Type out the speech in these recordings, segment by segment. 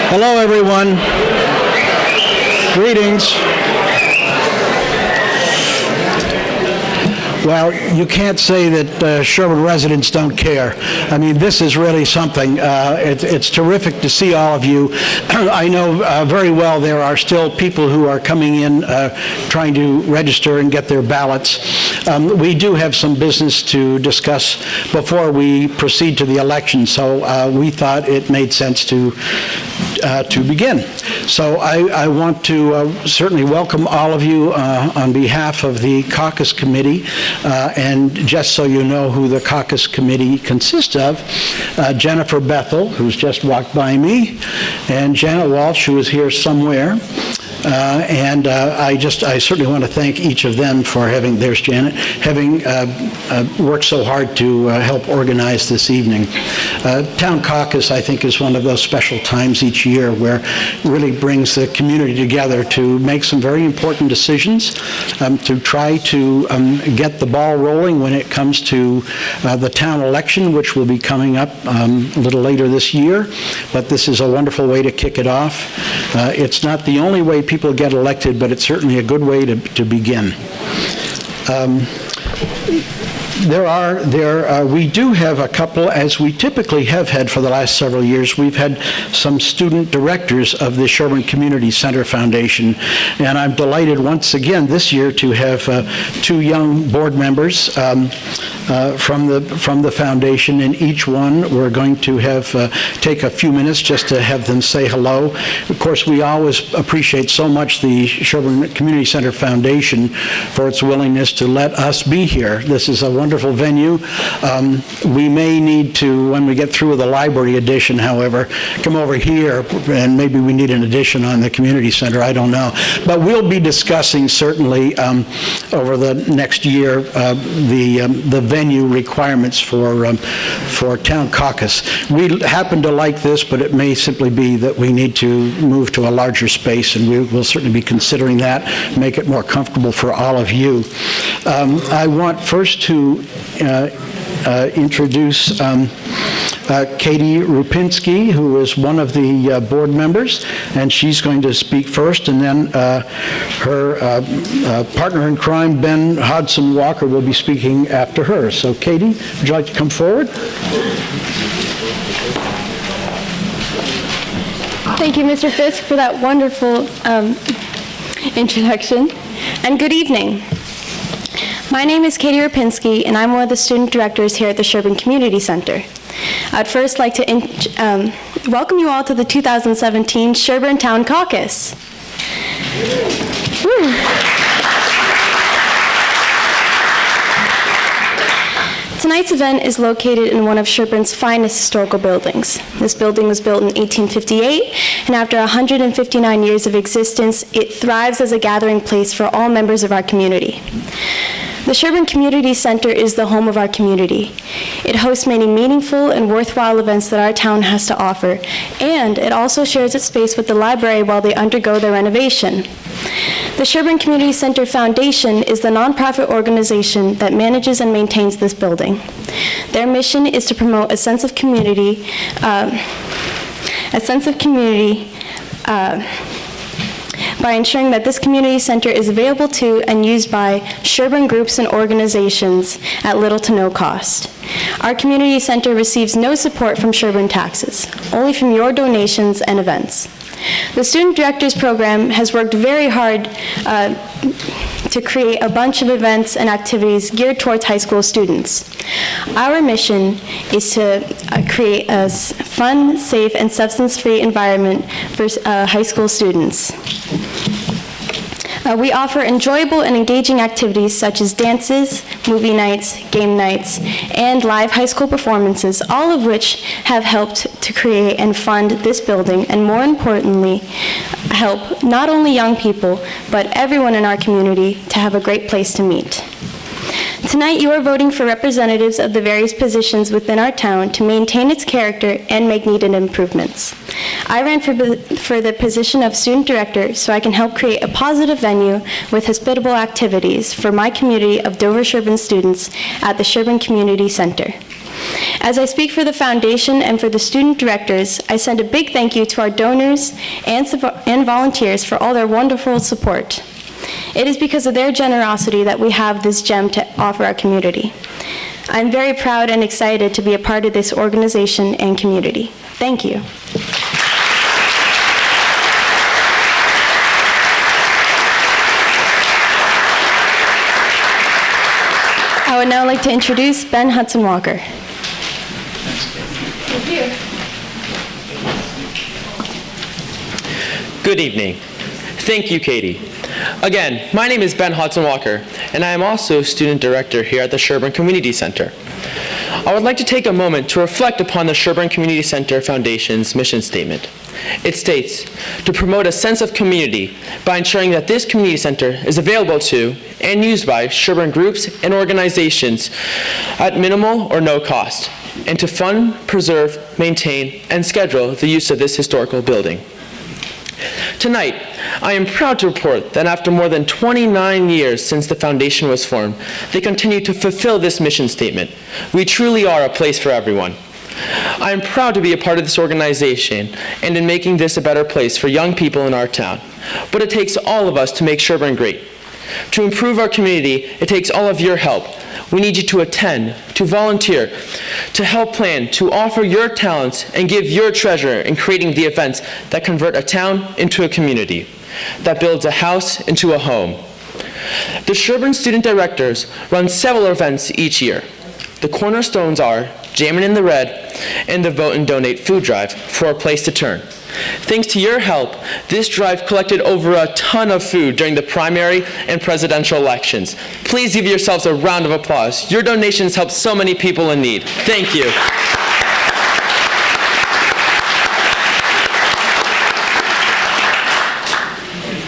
Hello, everyone. Greetings. Well, you can't say that Sherborn residents don't care. I mean, this is really something. It's terrific to see all of you. I know very well there are still people who are coming in trying to register and get their ballots. We do have some business to discuss before we proceed to the election, so we thought it made sense to begin. So I want to certainly welcome all of you on behalf of the Caucus Committee. And just so you know who the Caucus Committee consists of, Jennifer Bethel, who's just walked by me, and Janet Walsh, who is here somewhere. And I certainly want to thank each of them for there's Janet, having worked so hard to help organize this evening. Town Caucus, I think, is one of those special times each year where it really brings the community together to make some very important decisions, to try to get the ball rolling when it comes to the town election, which will be coming up a little later this year. But this is a wonderful way to kick it off. It's not the only way people get elected, but it's certainly a good way to begin. We do have a couple, as we typically have had for the last several years. We've had some student directors of the Sherborn Community Center Foundation, and I'm delighted once again this year to have two young board members from the foundation, and each one we're going to have take a few minutes just to have them say hello. Of course, we always appreciate so much the Sherborn Community Center Foundation for its willingness to let us be here. This is a wonderful venue. We may need to, when we get through with the library edition, however, come over here, and maybe we need an addition on the community center, I don't know. But we'll be discussing certainly over the next year the venue requirements for Town Caucus. We happen to like this, but it may simply be that we need to move to a larger space, and we will certainly be considering that, make it more comfortable for all of you. I want first to introduce Katie Rupinski, who is one of the board members, and she's going to speak first, and then her partner in crime, Ben Hodson Walker, will be speaking after her. So Katie, would you like to come forward? Thank you, Mr. Fisk, for that wonderful introduction, and good evening. My name is Katie Rapinski, and I'm one of the student directors here at the Sherborn Community Center. I'd first like to welcome you all to the 2017 Sherborn Town Caucus. Woo. Tonight's event is located in one of Sherborn's finest historical buildings. This building was built in 1858, and after 159 years of existence, it thrives as a gathering place for all members of our community. The Sherborn Community Center is the home of our community. It hosts many meaningful and worthwhile events that our town has to offer, and it also shares its space with the library while they undergo their renovation. The Sherborn Community Center Foundation is the nonprofit organization that manages and maintains this building. Their mission is to promote a sense of community, by ensuring that this community center is available to and used by Sherborn groups and organizations at little to no cost. Our community center receives no support from Sherborn taxes, only from your donations and events. The Student Directors Program has worked very hard to create a bunch of events and activities geared towards high school students. Our mission is to create a fun, safe, and substance-free environment for high school students. We offer enjoyable and engaging activities such as dances, movie nights, game nights, and live high school performances, all of which have helped to create and fund this building, and more importantly, help not only young people, but everyone in our community to have a great place to meet. Tonight, you are voting for representatives of the various positions within our town to maintain its character and make needed improvements. I ran for the position of student director so I can help create a positive venue with hospitable activities for my community of Dover-Sherborn students at the Sherborn Community Center. As I speak for the foundation and for the student directors, I send a big thank you to our donors and volunteers for all their wonderful support. It is because of their generosity that we have this gem to offer our community. I'm very proud and excited to be a part of this organization and community. Thank you. I would now like to introduce Ben Hudson-Walker. Good evening. Thank you, Katie. Again, my name is Ben Hudson-Walker, and I am also student director here at the Sherborn Community Center. I would like to take a moment to reflect upon the Sherborn Community Center Foundation's mission statement. It states, to promote a sense of community by ensuring that this community center is available to and used by Sherborn groups and organizations at minimal or no cost, and to fund, preserve, maintain, and schedule the use of this historical building. Tonight, I am proud to report that after more than 29 years since the foundation was formed, they continue to fulfill this mission statement. We truly are a place for everyone. I am proud to be a part of this organization and in making this a better place for young people in our town. But it takes all of us to make Sherborn great. To improve our community, it takes all of your help. We need you to attend, to volunteer, to help plan, to offer your talents, and give your treasure in creating the events that convert a town into a community, that builds a house into a home. The Sherborn student directors run several events each year. The cornerstones are Jammin' in the Red and the Vote and Donate food drive for a place to turn. Thanks to your help, this drive collected over a ton of food during the primary and presidential elections. Please give yourselves a round of applause. Your donations help so many people in need. Thank you.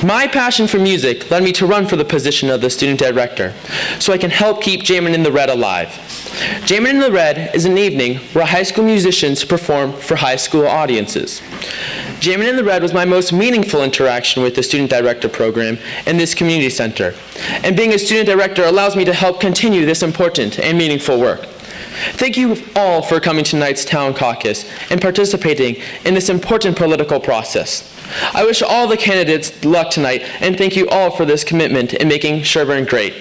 My passion for music led me to run for the position of the student director, so I can help keep Jammin' in the Red alive. Jammin' in the Red is an evening where high school musicians perform for high school audiences. Jammin' in the Red was my most meaningful interaction with the student director program in this community center, and being a student director allows me to help continue this important and meaningful work. Thank you all for coming to tonight's town caucus and participating in this important political process. I wish all the candidates luck tonight, and thank you all for this commitment in making Sherborn great.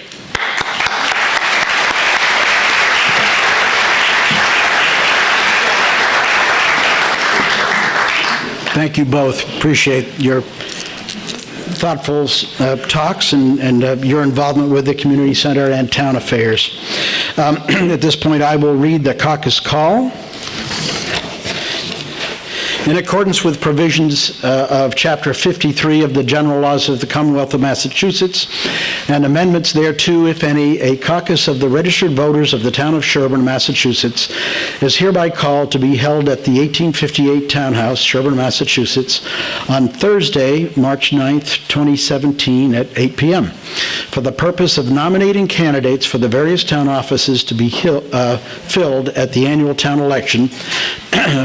Thank you both. Appreciate your thoughtful talks and your involvement with the community center and town affairs. At this point, I will read the caucus call. In accordance with provisions of Chapter 53 of the General Laws of the Commonwealth of Massachusetts and amendments thereto, if any, a caucus of the registered voters of the town of Sherborn, Massachusetts, is hereby called to be held at the 1858 Townhouse, Sherborn, Massachusetts, on Thursday, March 9th, 2017, at 8 p.m., for the purpose of nominating candidates for the various town offices to be filled at the annual town election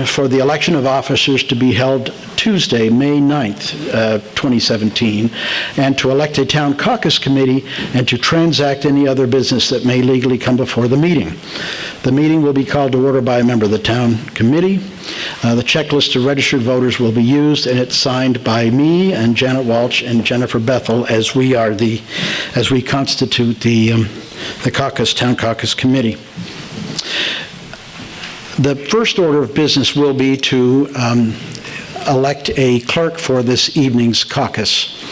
for the election of officers to be held Tuesday, May 9th, 2017, and to elect a town caucus committee and to transact any other business that may legally come before the meeting. The meeting will be called to order by a member of the town committee. The checklist of registered voters will be used, and it's signed by me and Janet Walsh and Jennifer Bethel as we constitute the town caucus committee. The first order of business will be to elect a clerk for this evening's caucus.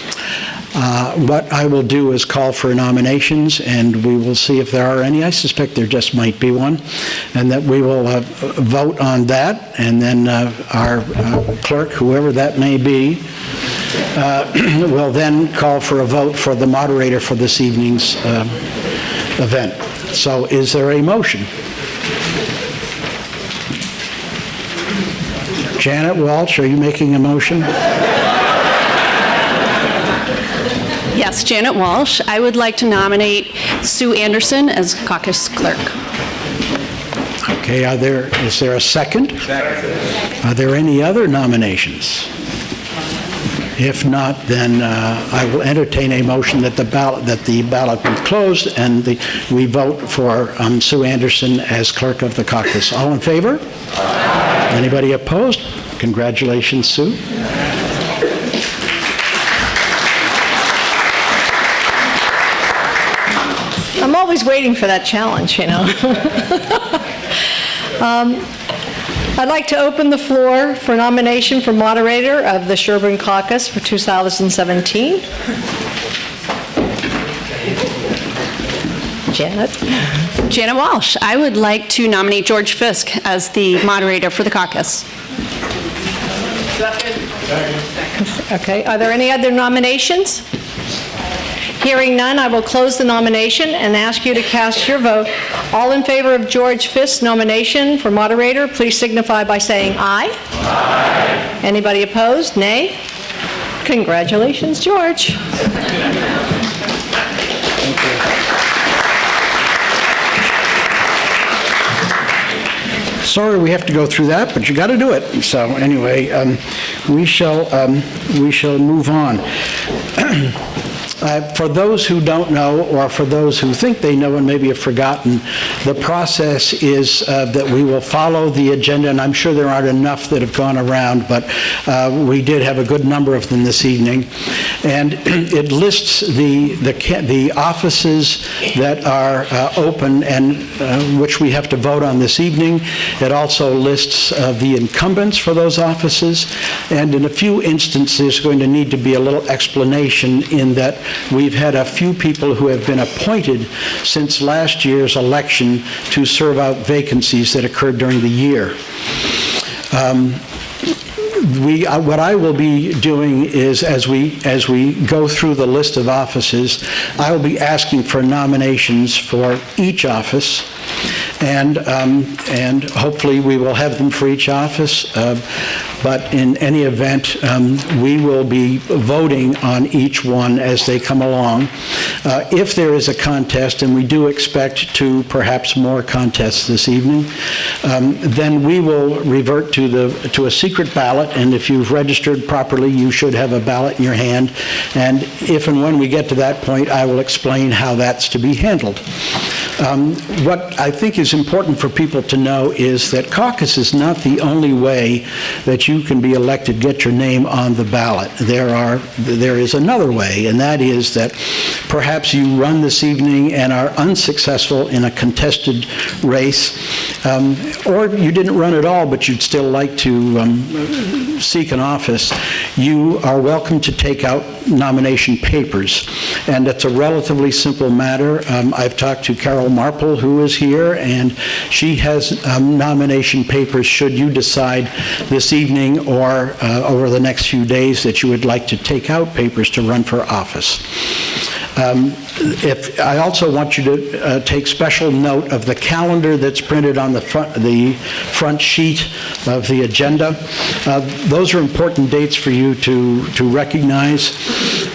What I will do is call for nominations, and we will see if there are any. I suspect there just might be one, and that we will vote on that, and then our clerk, whoever that may be, will then call for a vote for the moderator for this evening's event. So is there a motion? Janet Walsh, are you making a motion? Yes, Janet Walsh. I would like to nominate Sue Anderson as caucus clerk. Okay, is there a second? Second. Are there any other nominations? If not, then I will entertain a motion that the ballot be closed and we vote for Sue Anderson as clerk of the caucus. All in favor? Aye. Anybody opposed? Congratulations, Sue. I'm always waiting for that challenge, you know. I'd like to open the floor for nomination for moderator of the Sherborn Caucus for 2017. Janet? Janet Walsh. I would like to nominate George Fisk as the moderator for the caucus. Okay, are there any other nominations? Hearing none, I will close the nomination and ask you to cast your vote. All in favor of George Fisk's nomination for moderator, please signify by saying aye. Aye. Anybody opposed? Nay? Congratulations, George. Sorry we have to go through that, but you got to do it. So anyway, we shall move on. For those who don't know, or for those who think they know and maybe have forgotten, the process is that we will follow the agenda, and I'm sure there aren't enough that have gone around, but we did have a good number of them this evening. And it lists the offices that are open and which we have to vote on this evening. It also lists the incumbents for those offices, and in a few instances, there's going to need to be a little explanation in that we've had a few people who have been appointed since last year's election to serve out vacancies that occurred during the year. What I will be doing is, as we go through the list of offices, I will be asking for nominations for each office, and hopefully we will have them for each office. But in any event, we will be voting on each one as they come along. If there is a contest, and we do expect perhaps more contests this evening, then we will revert to a secret ballot, and if you've registered properly, you should have a ballot in your hand. And if and when we get to that point, I will explain how that's to be handled. What I think is important for people to know is that caucus is not the only way that you can be elected, get your name on the ballot. There is another way, and that is that perhaps you run this evening and are unsuccessful in a contested race, or you didn't run at all, but you'd still like to seek an office. You are welcome to take out nomination papers, and it's a relatively simple matter. I've talked to Carol Marple, who is here, and she has nomination papers should you decide this evening or over the next few days that you would like to take out papers to run for office. I also want you to take special note of the calendar that's printed on the front sheet of the agenda. Those are important dates for you to recognize.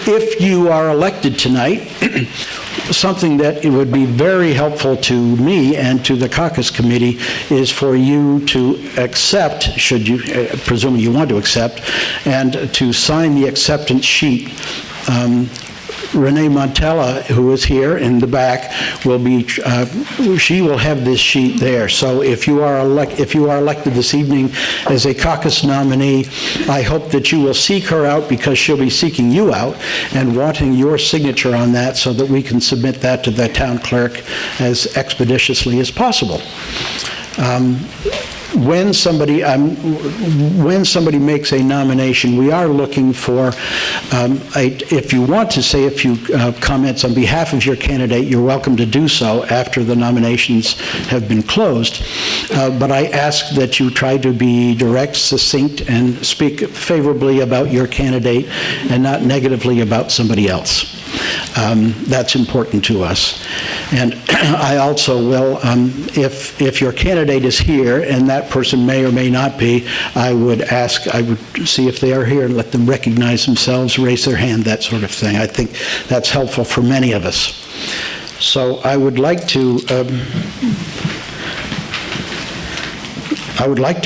If you are elected tonight, something that it would be very helpful to me and to the caucus committee is for you to accept, should you, presumably you want to accept, and to sign the acceptance sheet. Renee Montella, who is here in the back, will be. She will have this sheet there. So if you are elected this evening as a caucus nominee, I hope that you will seek her out, because she'll be seeking you out and wanting your signature on that, so that we can submit that to the town clerk as expeditiously as possible. When somebody makes a nomination, we are looking for, if you want to say a few comments on behalf of your candidate, you're welcome to do so after the nominations have been closed. But I ask that you try to be direct, succinct, and speak favorably about your candidate and not negatively about somebody else. That's important to us. And I also will, if your candidate is here, and that person may or may not be, I would see if they are here and let them recognize themselves, raise their hand, that sort of thing. I think that's helpful for many of us. So I would like to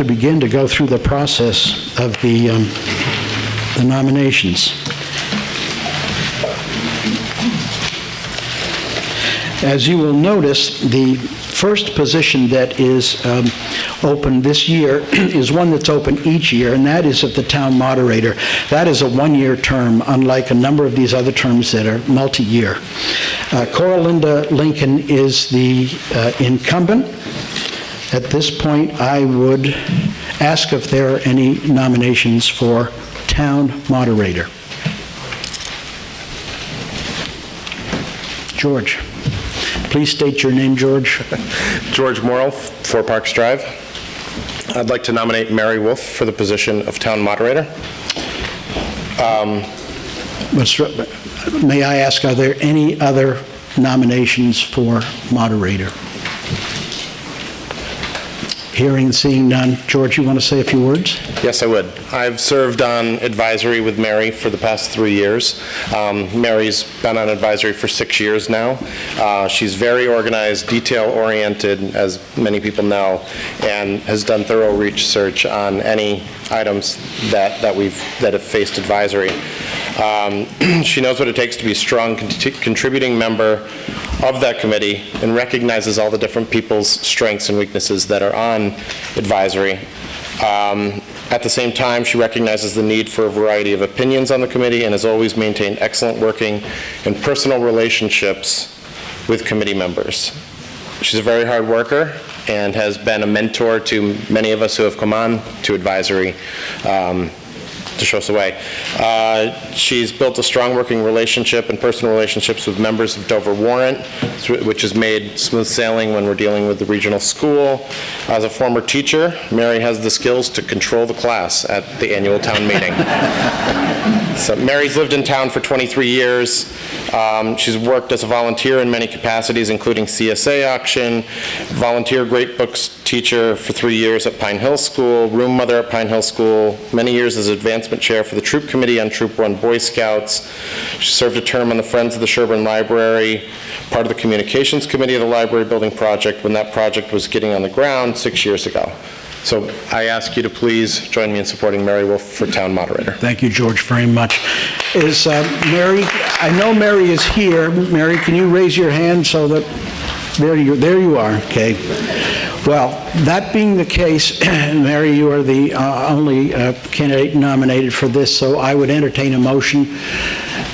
begin to go through the process of the the nominations. As you will notice, the first position that is open this year is one that's open each year, and that is of the town moderator. That is a one-year term, unlike a number of these other terms that are multi-year. Coralinda Lincoln is the incumbent. At this point, I would ask if there are any nominations for town moderator. George. Please state your name, George. George Morrill, 4 Parks Drive. I'd like to nominate Mary Wolf for the position of town moderator. May I ask, are there any other nominations for moderator? Hearing and seeing none. George, you want to say a few words? Yes, I would. I've served on advisory with Mary for the past 3 years. Mary's been on advisory for 6 years now. She's very organized, detail-oriented, as many people know, and has done thorough research on any items that have faced advisory. She knows what it takes to be a strong, contributing member of that committee and recognizes all the different people's strengths and weaknesses that are on advisory. At the same time, she recognizes the need for a variety of opinions on the committee and has always maintained excellent working and personal relationships with committee members. She's a very hard worker and has been a mentor to many of us who have come on to advisory to show us the way. She's built a strong working relationship and personal relationships with members of Dover Warrant, which has made smooth sailing when we're dealing with the regional school. As a former teacher, Mary has the skills to control the class at the annual town meeting. So Mary's lived in town for 23 years. She's worked as a volunteer in many capacities, including CSA auction, volunteer great books teacher for 3 years at Pine Hill School, room mother at Pine Hill School, many years as advancement chair for the Troop Committee on Troop 1 Boy Scouts. She served a term on the Friends of the Sherborn Library, part of the Communications Committee of the Library Building Project when that project was getting on the ground 6 years ago. So I ask you to please join me in supporting Mary Wolf for town moderator. Thank you, George, very much. Is Mary, I know Mary is here. Mary, can you raise your hand so that, there you are, okay. Well, that being the case, Mary, you are the only candidate nominated for this, so I would entertain a motion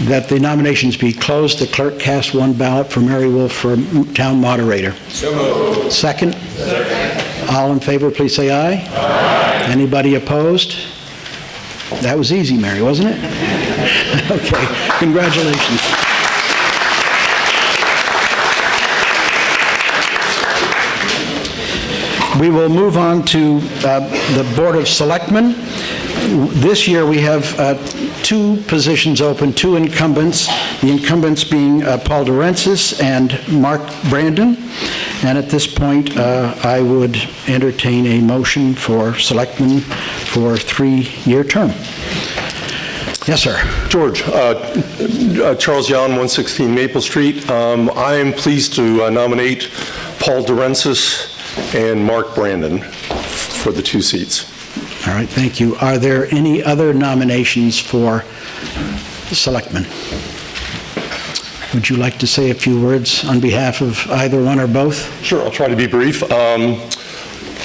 that the nominations be closed. The clerk cast one ballot for Mary Wolf for town moderator. So moved. Second? Second. All in favor, please say aye. Aye. Anybody opposed? That was easy, Mary, wasn't it? Okay, congratulations. We will move on to the Board of Selectmen. This year we have 2 positions open, 2 incumbents, the incumbents being Paul Durensis and Mark Brandon. And at this point, I would entertain a motion for selectmen for a 3-year term. Yes, sir. George, Charles Yon, 116 Maple Street. I am pleased to nominate Paul Durensis and Mark Brandon for the 2 seats. All right, thank you. Are there any other nominations for selectmen? Would you like to say a few words on behalf of either one or both? Sure, I'll try to be brief.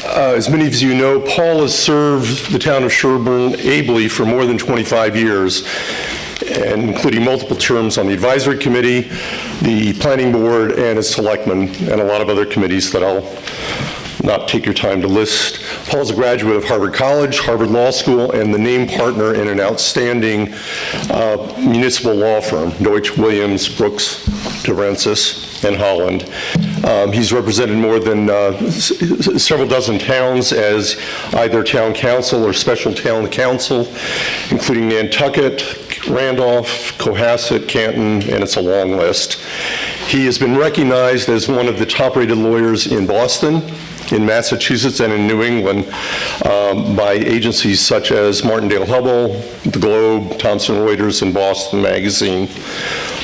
As many of you know, Paul has served the town of Sherborn ably for more than 25 years, and including multiple terms on the advisory committee, the planning board, and as selectman, and a lot of other committees that I'll not take your time to list. Paul's a graduate of Harvard College, Harvard Law School, and the named partner in an outstanding municipal law firm, Deutsch, Williams, Brooks, Durensis, and Holland. He's represented more than several dozen towns as either town council or special town council, including Nantucket, Randolph, Cohasset, Canton, and it's a long list. He has been recognized as one of the top-rated lawyers in Boston, in Massachusetts, and in New England by agencies such as Martindale-Hubbell, The Globe, Thomson Reuters, and Boston Magazine.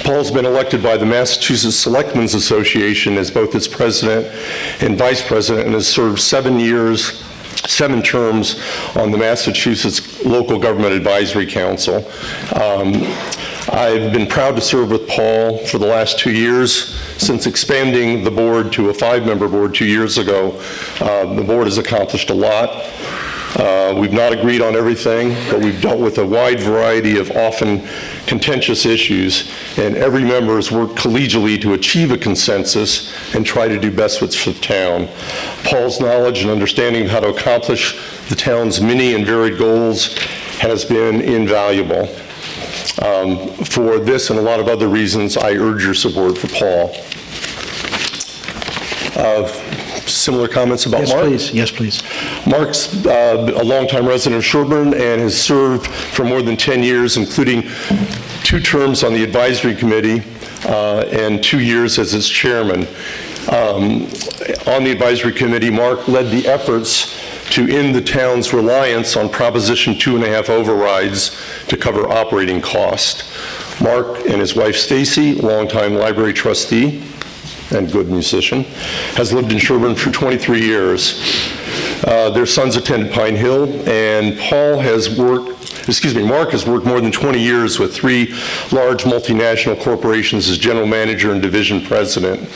Paul's been elected by the Massachusetts Selectmen's Association as both its president and vice president, and has served 7 years 7 terms on the Massachusetts Local Government Advisory Council. I've been proud to serve with Paul for the last 2 years. Since expanding the board to a 5-member board 2 years ago, the board has accomplished a lot. We've not agreed on everything, but we've dealt with a wide variety of often contentious issues, and every member has worked collegially to achieve a consensus and try to do best what's for the town. Paul's knowledge and understanding of how to accomplish the town's many and varied goals has been invaluable. For this and a lot of other reasons, I urge your support for Paul. Similar comments about Yes, Mark? please. Yes, please. Mark's a longtime resident of Sherborn and has served for more than 10 years, including 2 terms on the advisory committee and 2 years as its chairman. On the advisory committee, Mark led the efforts to end the town's reliance on Proposition 2.5 overrides to cover operating cost. Mark and his wife Stacy, longtime library trustee and good musician, has lived in Sherborn for 23 years. Their sons attended Pine Hill, and Mark has worked more than 20 years with 3 large multinational corporations as general manager and division president.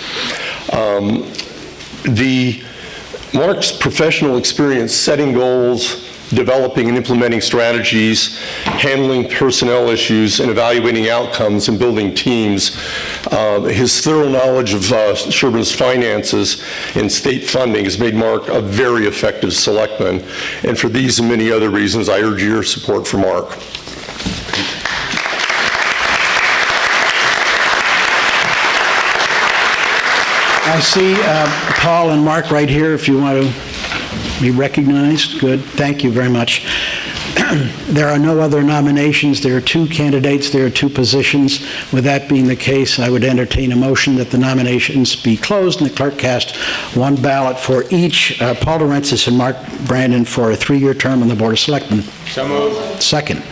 Mark's professional experience setting goals, developing and implementing strategies, handling personnel issues, and evaluating outcomes and building teams. His thorough knowledge of Sherborn's finances and state funding has made Mark a very effective selectman. And for these and many other reasons, I urge your support for Mark. I see Paul and Mark right here, if you want to be recognized. Good. Thank you very much. There are no other nominations. There are 2 candidates. There are 2 positions. With that being the case, I would entertain a motion that the nominations be closed and the clerk cast 1 ballot for each, Paul Durensis and Mark Brandon, for a 3-year term on the Board of Selectmen. So moved. Second.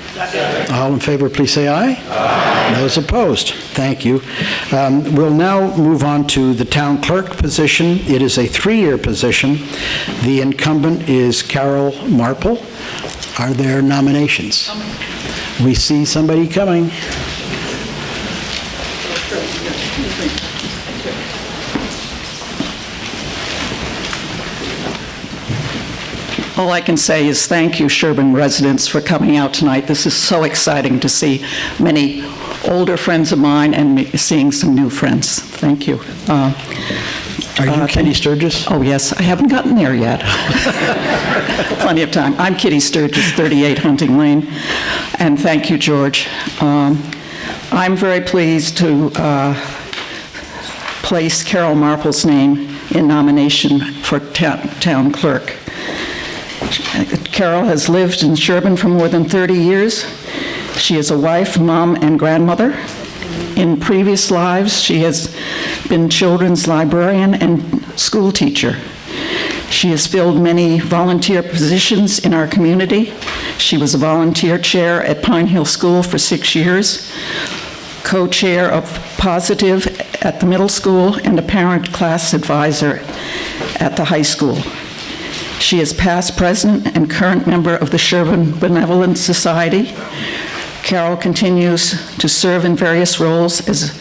All in favor, please say aye. Aye. Those opposed? Thank you. We'll now move on to the town clerk position. It is a 3-year position. The incumbent is Carol Marple. Are there nominations? We see somebody coming. All I can say is thank you, Sherborn residents, for coming out tonight. This is so exciting to see many older friends of mine and seeing some new friends. Thank you. Are you Kitty Sturgis? Oh, yes. I haven't gotten there yet. Plenty of time. I'm Kitty Sturgis, 38 Hunting Lane. And thank you, George. I'm very pleased to place Carol Marple's name in nomination for town clerk. Carol has lived in Sherborn for more than 30 years. She is a wife, mom, and grandmother. In previous lives, she has been children's librarian and school teacher. She has filled many volunteer positions in our community. She was a volunteer chair at Pine Hill School for 6 years, co-chair of Positive at the middle school, and a parent class advisor at the high school. She is past president and current member of the Sherborn Benevolent Society. Carol continues to serve in various roles as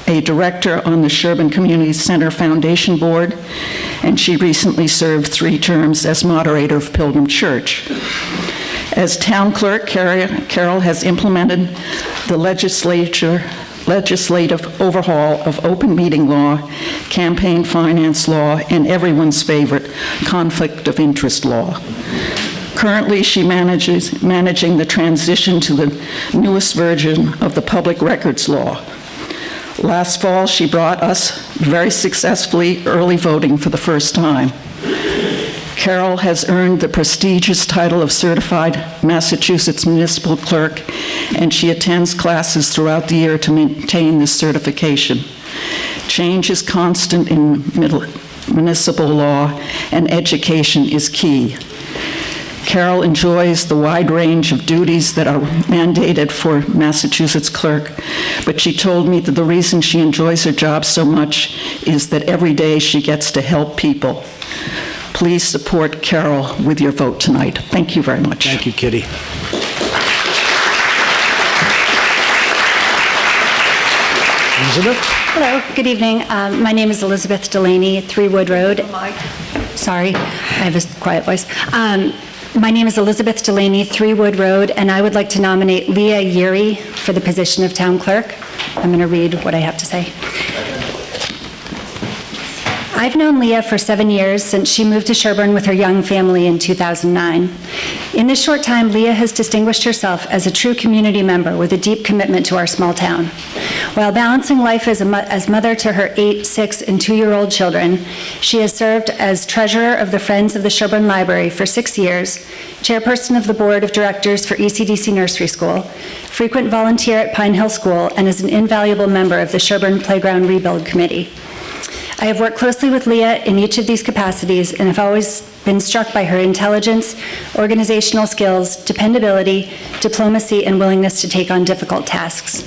a director on the Sherborn Community Center Foundation Board, and she recently served 3 terms as moderator of Pilgrim Church. As town clerk, Carol has implemented the legislative overhaul of open meeting law, campaign finance law, and everyone's favorite, conflict of interest law. Currently, she managing the transition to the newest version of the public records law. Last fall, she brought us very successfully early voting for the first time. Carol has earned the prestigious title of Certified Massachusetts Municipal Clerk, and she attends classes throughout the year to maintain this certification. Change is constant in municipal law, and education is key. Carol enjoys the wide range of duties that are mandated for Massachusetts clerk, but she told me that the reason she enjoys her job so much is that every day she gets to help people. Please support Carol with your vote tonight. Thank you very much. Thank you, Kitty. Elizabeth? Hello, good evening. My name is Elizabeth Delaney, 3 Wood Road. Sorry, I have a quiet voice. My name is Elizabeth Delaney, 3 Wood Road, and I would like to nominate Leah Yeri for the position of town clerk. I'm going to read what I have to say. I've known Leah for 7 years, since she moved to Sherborn with her young family in 2009. In this short time, Leah has distinguished herself as a true community member with a deep commitment to our small town. While balancing life as mother to her 8, 6, and 2-year-old children, she has served as treasurer of the Friends of the Sherborn Library for 6 years, chairperson of the board of directors for ECDC Nursery School, frequent volunteer at Pine Hill School, and is an invaluable member of the Sherborn Playground Rebuild Committee. I have worked closely with Leah in each of these capacities and have always been struck by her intelligence, organizational skills, dependability, diplomacy, and willingness to take on difficult tasks.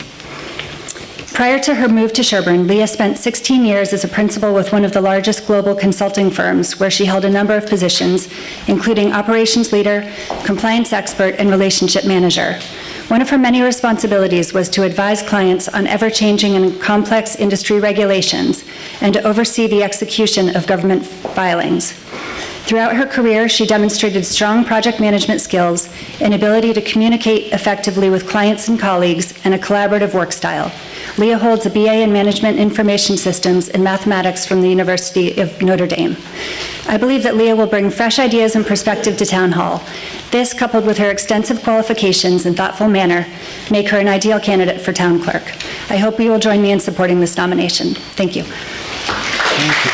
Prior to her move to Sherborn, Leah spent 16 years as a principal with one of the largest global consulting firms, where she held a number of positions, including operations leader, compliance expert, and relationship manager. One of her many responsibilities was to advise clients on ever-changing and complex industry regulations and to oversee the execution of government filings. Throughout her career, she demonstrated strong project management skills, an ability to communicate effectively with clients and colleagues, and a collaborative work style. Leah holds a BA in Management Information Systems and Mathematics from the University of Notre Dame. I believe that Leah will bring fresh ideas and perspective to Town Hall. This, coupled with her extensive qualifications and thoughtful manner, make her an ideal candidate for town clerk. I hope you will join me in supporting this nomination. Thank you. Thank you.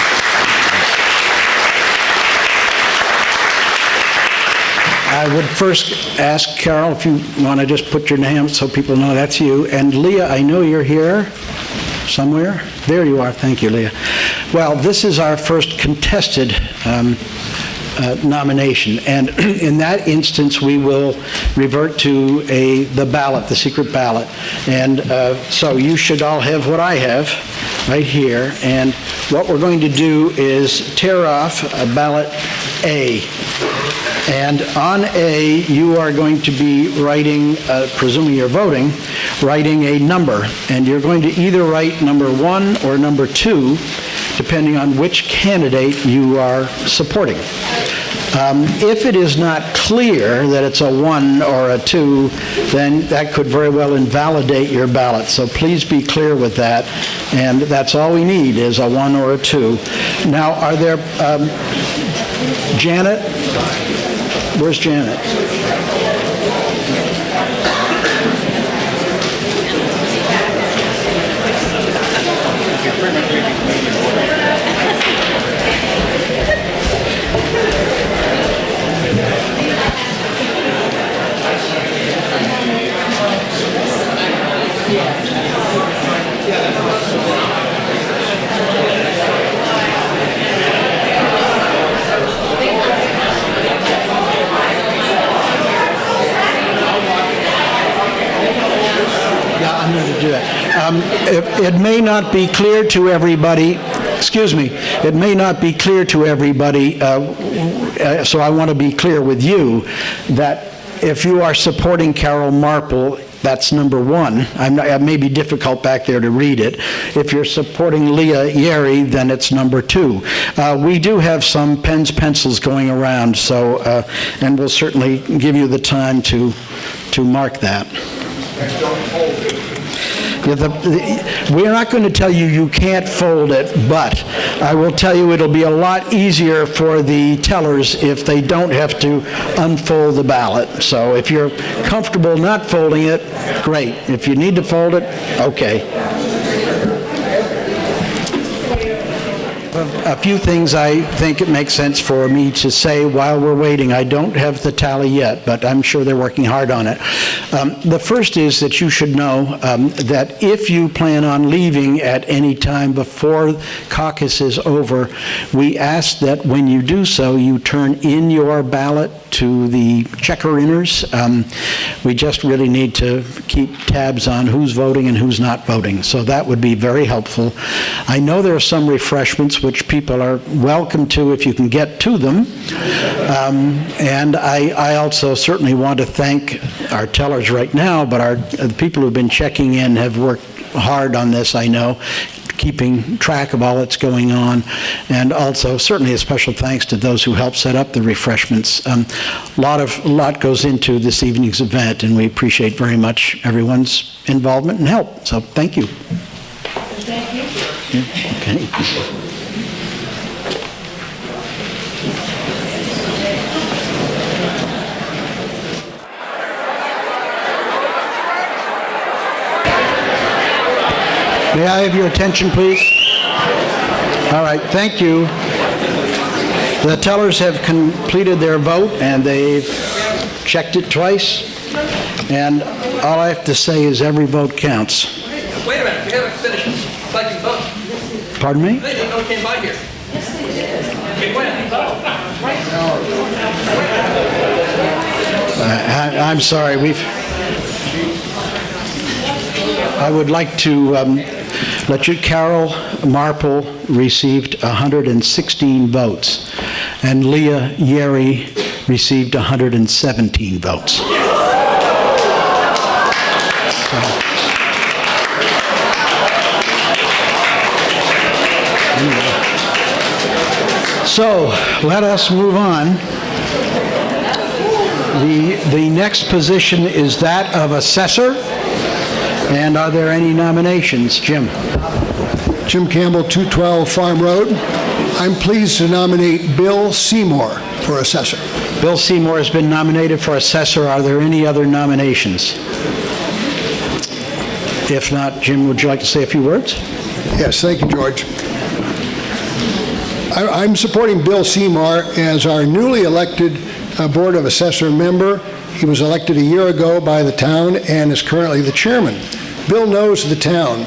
I would first ask Carol if you want to just put your name so people know that's you. And Leah, I know you're here somewhere. There you are. Thank you, Leah. Well, this is our first contested nomination, and in that instance, we will revert to the ballot, the secret ballot. And so you should all have what I have right here. And what we're going to do is tear off ballot A. And on A, you are going to be writing, presuming you're voting, writing a number. And you're going to either write number 1 or number 2, depending on which candidate you are supporting. If it is not clear that it's a 1 or a 2, then that could very well invalidate your ballot. So please be clear with that. And that's all we need is a 1 or a 2. Now, are there, Janet? Where's Janet? It may not be clear to everybody, excuse me, it may not be clear to everybody, so I want to be clear with you, that if you are supporting Carol Marple, that's number 1. It may be difficult back there to read it. If you're supporting Leah Yeri, then it's number 2. We do have some pens, pencils going around, so, and we'll certainly give you the time to mark that. We're not going to tell you you can't fold it, but I will tell you it'll be a lot easier for the tellers if they don't have to unfold the ballot. So if you're comfortable not folding it, great. If you need to fold it, okay. A few things I think it makes sense for me to say while we're waiting. I don't have the tally yet, but I'm sure they're working hard on it. The first is that you should know that if you plan on leaving at any time before caucus is over, we ask that when you do so, you turn in your ballot to the checker-inners. We just really need to keep tabs on who's voting and who's not voting, so that would be very helpful. I know there are some refreshments. refreshments, which people are welcome to if you can get to them. And I also certainly want to thank our tellers right now, but the people who've been checking in have worked hard on this, I know, keeping track of all that's going on. And also, certainly a special thanks to those who helped set up the refreshments. A lot goes into this evening's event, and we appreciate very much everyone's involvement and help. So thank you. Thank you. Okay. May I have your attention, please? All right, thank you. The tellers have completed their vote, and they've checked it twice. And all I have to say is every vote counts. Wait a minute, we haven't finished collecting votes. Pardon me? They didn't know it came by here. Yes, they did. It went. I'm sorry, I would like to let you, Carol Marple received 116 votes, and Leah Yerry received 117 votes. So let us move on. The next position is that of assessor. And are there any nominations? Jim? Jim Campbell, 212 Farm Road. I'm pleased to nominate Bill Seymour for assessor. Bill Seymour has been nominated for assessor. Are there any other nominations? If not, Jim, would you like to say a few words? Yes, thank you, George. I'm supporting Bill Seymour as our newly elected Board of Assessor member. He was elected a year ago by the town and is currently the chairman. Bill knows the town.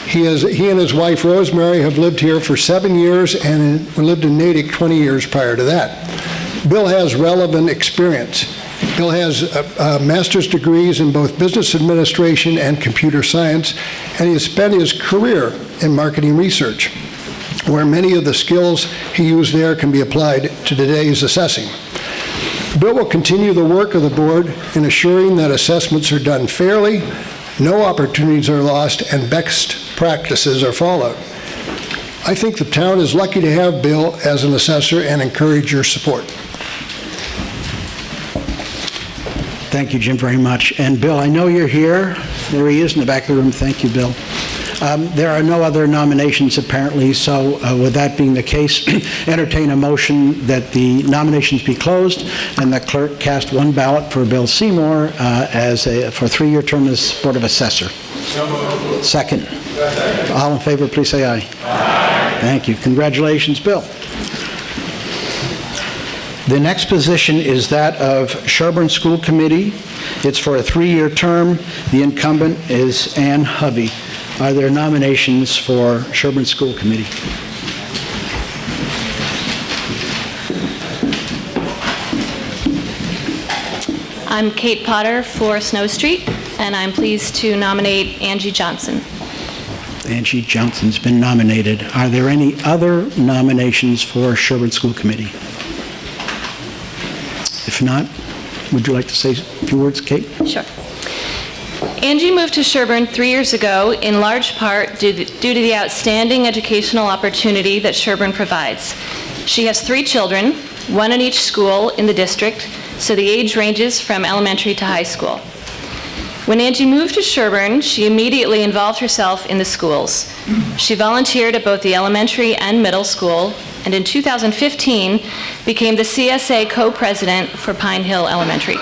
He and his wife Rosemary have lived here for 7 years and lived in Natick 20 years prior to that. Bill has relevant experience. Bill has master's degrees in both business administration and computer science, and he has spent his career in marketing research, where many of the skills he used there can be applied to today's assessing. Bill will continue the work of the board in assuring that assessments are done fairly, no opportunities are lost, and best practices are followed. I think the town is lucky to have Bill as an assessor and encourage your support. Thank you, Jim, very much. And Bill, I know you're here. There he is in the back of the room. Thank you, Bill. There are no other nominations, apparently, so with that being the case, entertain a motion that the nominations be closed and the clerk cast one ballot for Bill Seymour for a 3-year term as Board of Assessor. Second. All in favor, please say aye. Aye. Thank you. Congratulations, Bill. The next position is that of Sherborn School Committee. It's for a 3-year term. The incumbent is Ann Hovey. Are there nominations for Sherborn School Committee? I'm Kate Potter for Snow Street, and I'm pleased to nominate Angie Johnson. Angie Johnson's been nominated. Are there any other nominations for Sherborn School Committee? If not, would you like to say a few words, Kate? Sure. Angie moved to Sherborn 3 years ago, in large part due to the outstanding educational opportunity that Sherborn provides. She has 3 children, 1 in each school in the district, so the age ranges from elementary to high school. When Angie moved to Sherborn, she immediately involved herself in the schools. She volunteered at both the elementary and middle school, and in 2015 became the CSA co-president for Pine Hill Elementary.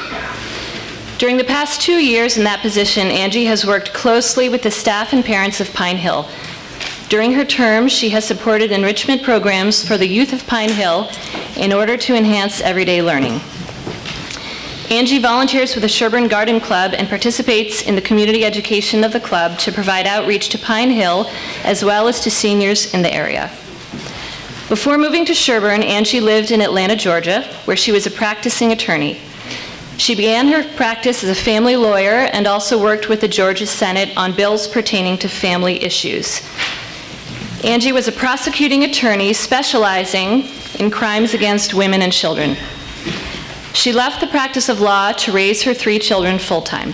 During the past 2 years in that position, Angie has worked closely with the staff and parents of Pine Hill. During her term, she has supported enrichment programs for the youth of Pine Hill in order to enhance everyday learning. Angie volunteers with the Sherborn Garden Club and participates in the community education of the club to provide outreach to Pine Hill as well as to seniors in the area. Before moving to Sherborn, Angie lived in Atlanta, Georgia, where she was a practicing attorney. She began her practice as a family lawyer and also worked with the Georgia Senate on bills pertaining to family issues. Angie was a prosecuting attorney specializing in crimes against women and children. She left the practice of law to raise her 3 children full-time.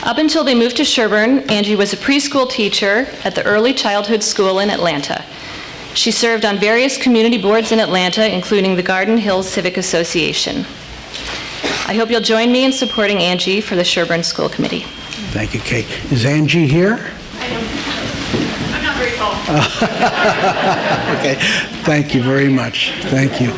Up until they moved to Sherborn, Angie was a preschool teacher at the Early Childhood School in Atlanta. She served on various community boards in Atlanta, including the Garden Hills Civic Association. I hope you'll join me in supporting Angie for the Sherborn School Committee. Thank you, Kate. Is Angie here? I'm not very tall. Okay, thank you very much. Thank you.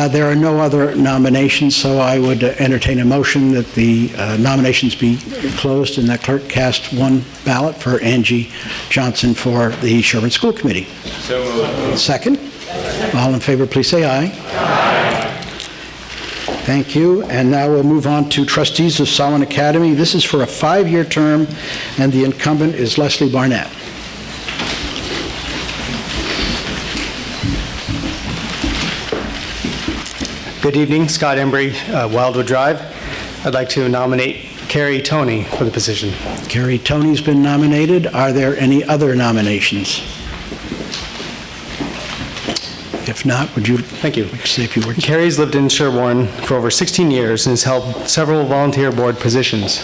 There are no other nominations, so I would entertain a motion that the nominations be closed and that clerk cast 1 ballot for Angie Johnson for the Sherborn School Committee. So moved. Second? All in favor, please say aye. Aye. Thank you. And now we'll move on to trustees of Solon Academy. This is for a 5-year term, and the incumbent is Leslie Barnett. Good evening, Scott Embry, Wildwood Drive. I'd like to nominate Carrie Toney for the position. Carrie Toney's been nominated. Are there any other nominations? If not, would you say a few words? Carrie's lived in Sherborn for over 16 years and has held several volunteer board positions.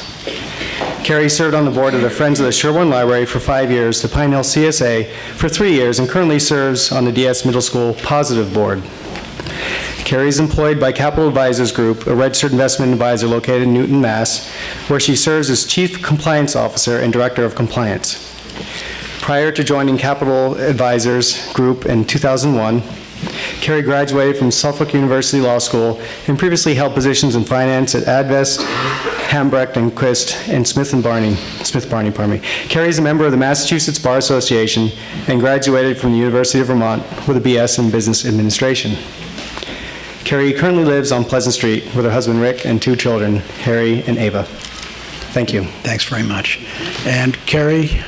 Carrie served on the board of the Friends of the Sherborn Library for 5 years, the Pine Hill CSA for 3 years, and currently serves on the DS Middle School Positive Board. Carrie is employed by Capital Advisors Group, a registered investment advisor located in Newton, Mass., where she serves as Chief Compliance Officer and Director of Compliance. Prior to joining Capital Advisors Group in 2001, Carrie graduated from Suffolk University Law School and previously held positions in finance at Advest, Hambrecht and Quist, and Smith Barney. Carrie is a member of the Massachusetts Bar Association and graduated from the University of Vermont with a BS in Business Administration. Carrie currently lives on Pleasant Street with her husband Rick and 2 children, Harry and Ava. Thank you. Thanks very much. And Carrie,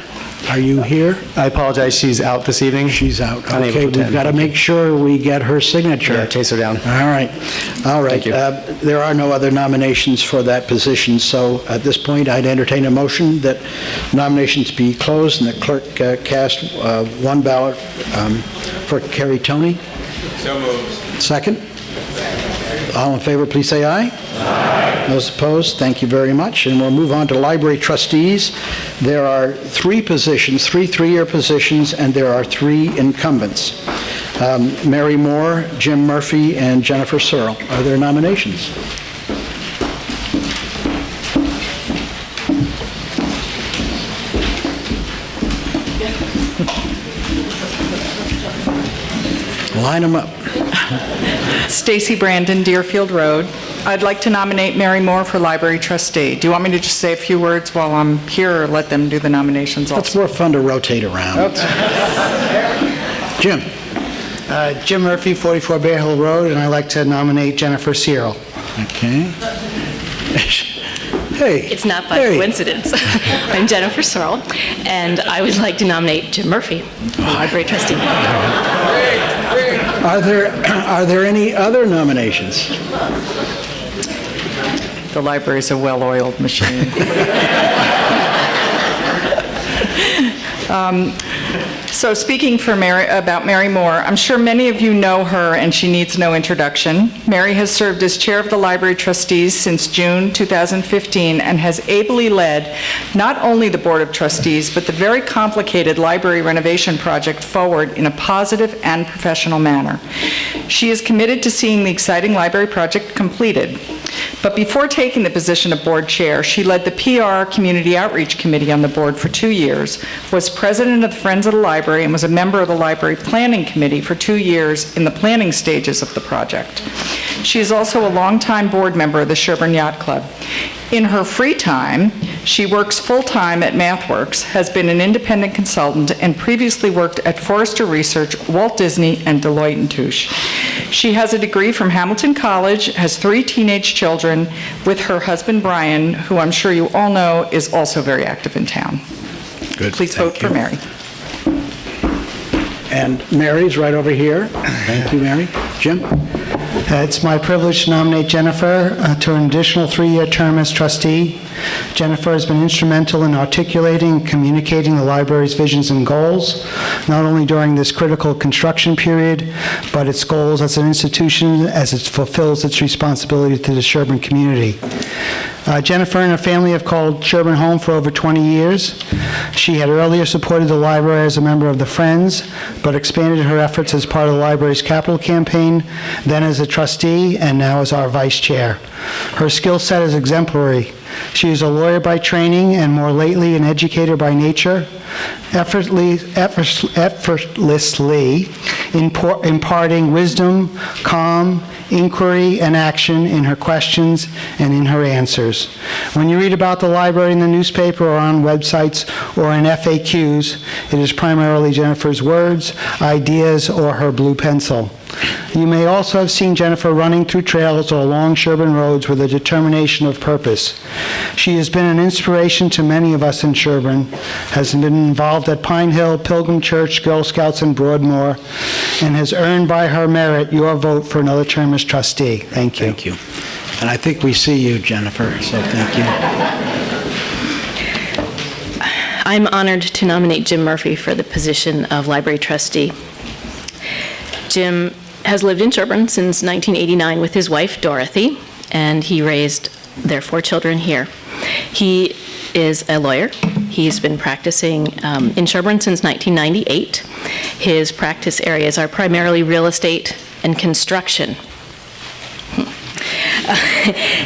are you here? I apologize, she's out this evening. She's out. Unable Okay, to we've attend. got to make sure we get her signature. Yeah, chase her down. All right. All right. Thank you. There are no other nominations for that position, so at this point, I'd entertain a motion that nominations be closed and the clerk cast 1 ballot for Carrie Toney. So moved. Second? All in favor, please say aye. Aye. Those opposed, thank you very much. And we'll move on to library trustees. There are 3 positions, 3 3-year positions, and there are 3 incumbents. Mary Moore, Jim Murphy, and Jennifer Searle. Are there nominations? Line them up. Stacy Brandon, Deerfield Road. I'd like to nominate Mary Moore for library trustee. Do you want me to just say a few words while I'm here, or let them do the nominations also? It's more fun to rotate around. Okay. Jim. Jim Murphy, 44 Bear Hill Road, and I'd like to nominate Jennifer Searle. Okay. Hey. It's not by coincidence. I'm Jennifer Searle, and I would like to nominate Jim Murphy for library trustee. Are there any other nominations? The library's a well-oiled machine. So speaking about Mary Moore, I'm sure many of you know her and she needs no introduction. Mary has served as chair of the library trustees since June 2015 and has ably led not only the board of trustees, but the very complicated library renovation project forward in a positive and professional manner. She is committed to seeing the exciting library project completed. But before taking the position of board chair, she led the PR Community Outreach Committee on the board for 2 years, was president of the Friends of the Library, and was a member of the Library Planning Committee for 2 years in the planning stages of the project. She is also a longtime board member of the Sherborn Yacht Club. In her free time, she works full-time at MathWorks, has been an independent consultant, and previously worked at Forrester Research, Walt Disney, and Deloitte & Touche. She has a degree from Hamilton College, has 3 teenage children, with her husband Brian, who I'm sure you all know is also very active in town. Good. Please vote for Mary. And Mary's right over here. Thank you, Mary. Jim? It's my privilege to nominate Jennifer to an additional 3-year term as trustee. Jennifer has been instrumental in articulating and communicating the library's visions and goals, not only during this critical construction period, but its goals as an institution as it fulfills its responsibility to the Sherborn community. Jennifer and her family have called Sherborn home for over 20 years. She had earlier supported the library as a member of the Friends, but expanded her efforts as part of the library's capital campaign, then as a trustee, and now as our vice chair. Her skill set is exemplary. She is a lawyer by training and more lately an educator by nature, effortlessly imparting wisdom, calm, inquiry, and action in her questions and in her answers. When you read about the library in the newspaper or on websites or in FAQs, it is primarily Jennifer's words, ideas, or her blue pencil. You may also have seen Jennifer running through trails or along Sherborn roads with a determination of purpose. She has been an inspiration to many of us in Sherborn, has been involved at Pine Hill, Pilgrim Church, Girl Scouts, and Broadmoor, and has earned by her merit your vote for another term as trustee. Thank you. Thank you. And I think we see you, Jennifer, so thank you. I'm honored to nominate Jim Murphy for the position of library trustee. Jim has lived in Sherborn since 1989 with his wife, Dorothy, and he raised their 4 children here. He is a lawyer. He's been practicing in Sherborn since 1998. His practice areas are primarily real estate and construction.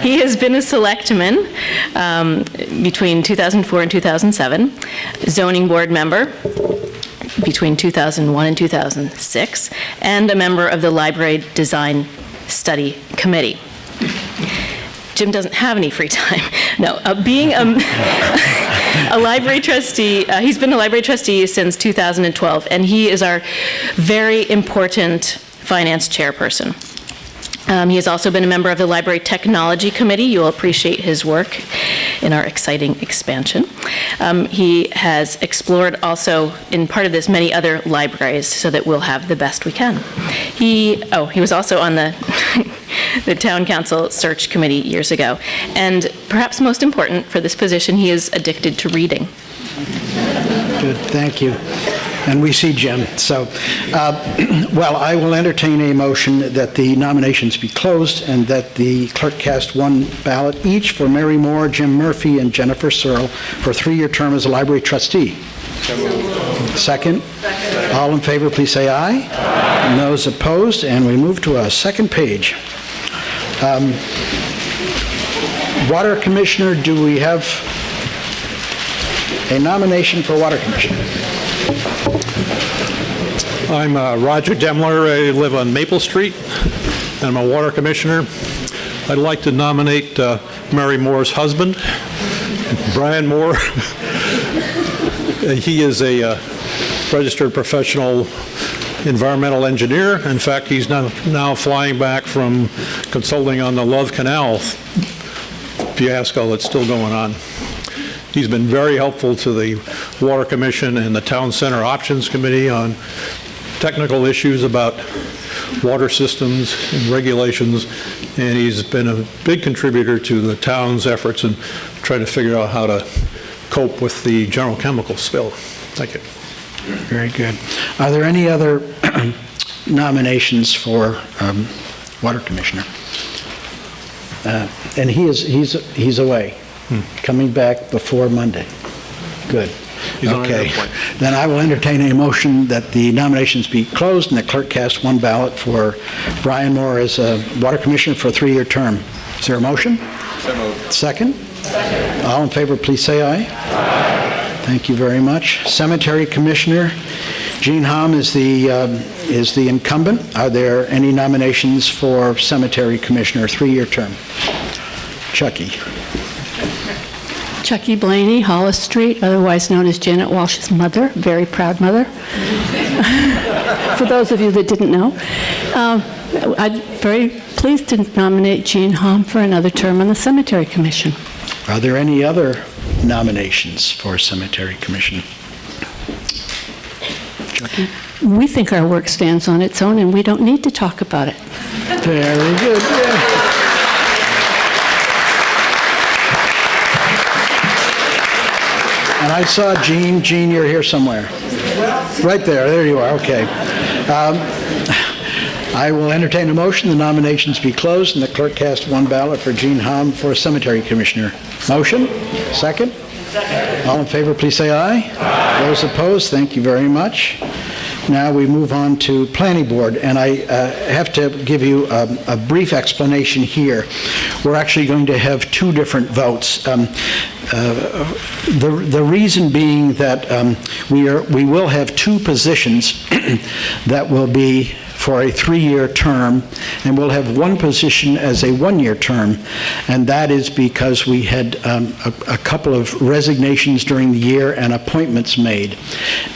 He has been a selectman between 2004 and 2007, zoning board member between 2001 and 2006, and a member of the Library Design Study Committee. Jim doesn't have any free time. No, being a library trustee, he's been a library trustee since 2012, and he is our very important finance chairperson. He has also been a member of the Library Technology Committee. You'll appreciate his work in our exciting expansion. He has explored also, in part of this, many other libraries so that we'll have the best we can. He was also on the, the Town Council Search Committee years ago. And perhaps most important for this position, he is addicted to reading. Good, thank you. And we see Jim. So, well, I will entertain a motion that the nominations be closed and that the clerk cast 1 ballot each for Mary Moore, Jim Murphy, and Jennifer Searle for a 3-year term as a library trustee. Second? All in favor, please say aye. Aye. And those opposed, and we move to a second page. Water Commissioner, do we have a nomination for Water Commissioner? I'm Roger Demler. I live on Maple Street, and I'm a water commissioner. I'd like to nominate Mary Moore's husband, Brian Moore. He is a registered professional environmental engineer. In fact, he's now flying back from consulting on the Love Canal fiasco that's still going on. He's been very helpful to the Water Commission and the Town Center Options Committee on technical issues about water systems and regulations, and he's been a big contributor to the town's efforts in trying to figure out how to cope with the general chemical spill. Thank you. Very good. Are there any other nominations for Water Commissioner? And he's away, coming back before Monday. Good. Okay. Then I will entertain a motion that the nominations be closed and the clerk cast 1 ballot for Brian Moore as a Water Commissioner for a 3-year term. Is there a motion? So moved. Second? Second. All in favor, please say aye. Aye. Thank you very much. Cemetery Commissioner, Jean Hom is the incumbent. Are there any nominations for Cemetery Commissioner, 3-year term? Chucky. Chucky Blaney, Hollis Street, otherwise known as Janet Walsh's mother, very proud mother. For those of you that didn't know. I'm very pleased to nominate Jean Hom for another term on the Cemetery Commission. Are there any other nominations for Cemetery Commission? Chucky? We think our work stands on its own and we don't need to talk about it. Very good. Yeah. And I saw Jean. Jean, you're here somewhere. Right there. There you are. Okay. I will entertain a motion. The nominations be closed and the clerk cast one ballot for Jean Hom for Cemetery Commissioner. Motion? Second? Second. All in favor, please say aye. Aye. Those opposed, thank you very much. Now we move on to Planning Board, and I have to give you a brief explanation here. We're actually going to have two different votes. The reason being that we will have two positions that will be for a 3-year term, and we'll have one position as a 1-year term, and that is because we had a couple of resignations during the year and appointments made.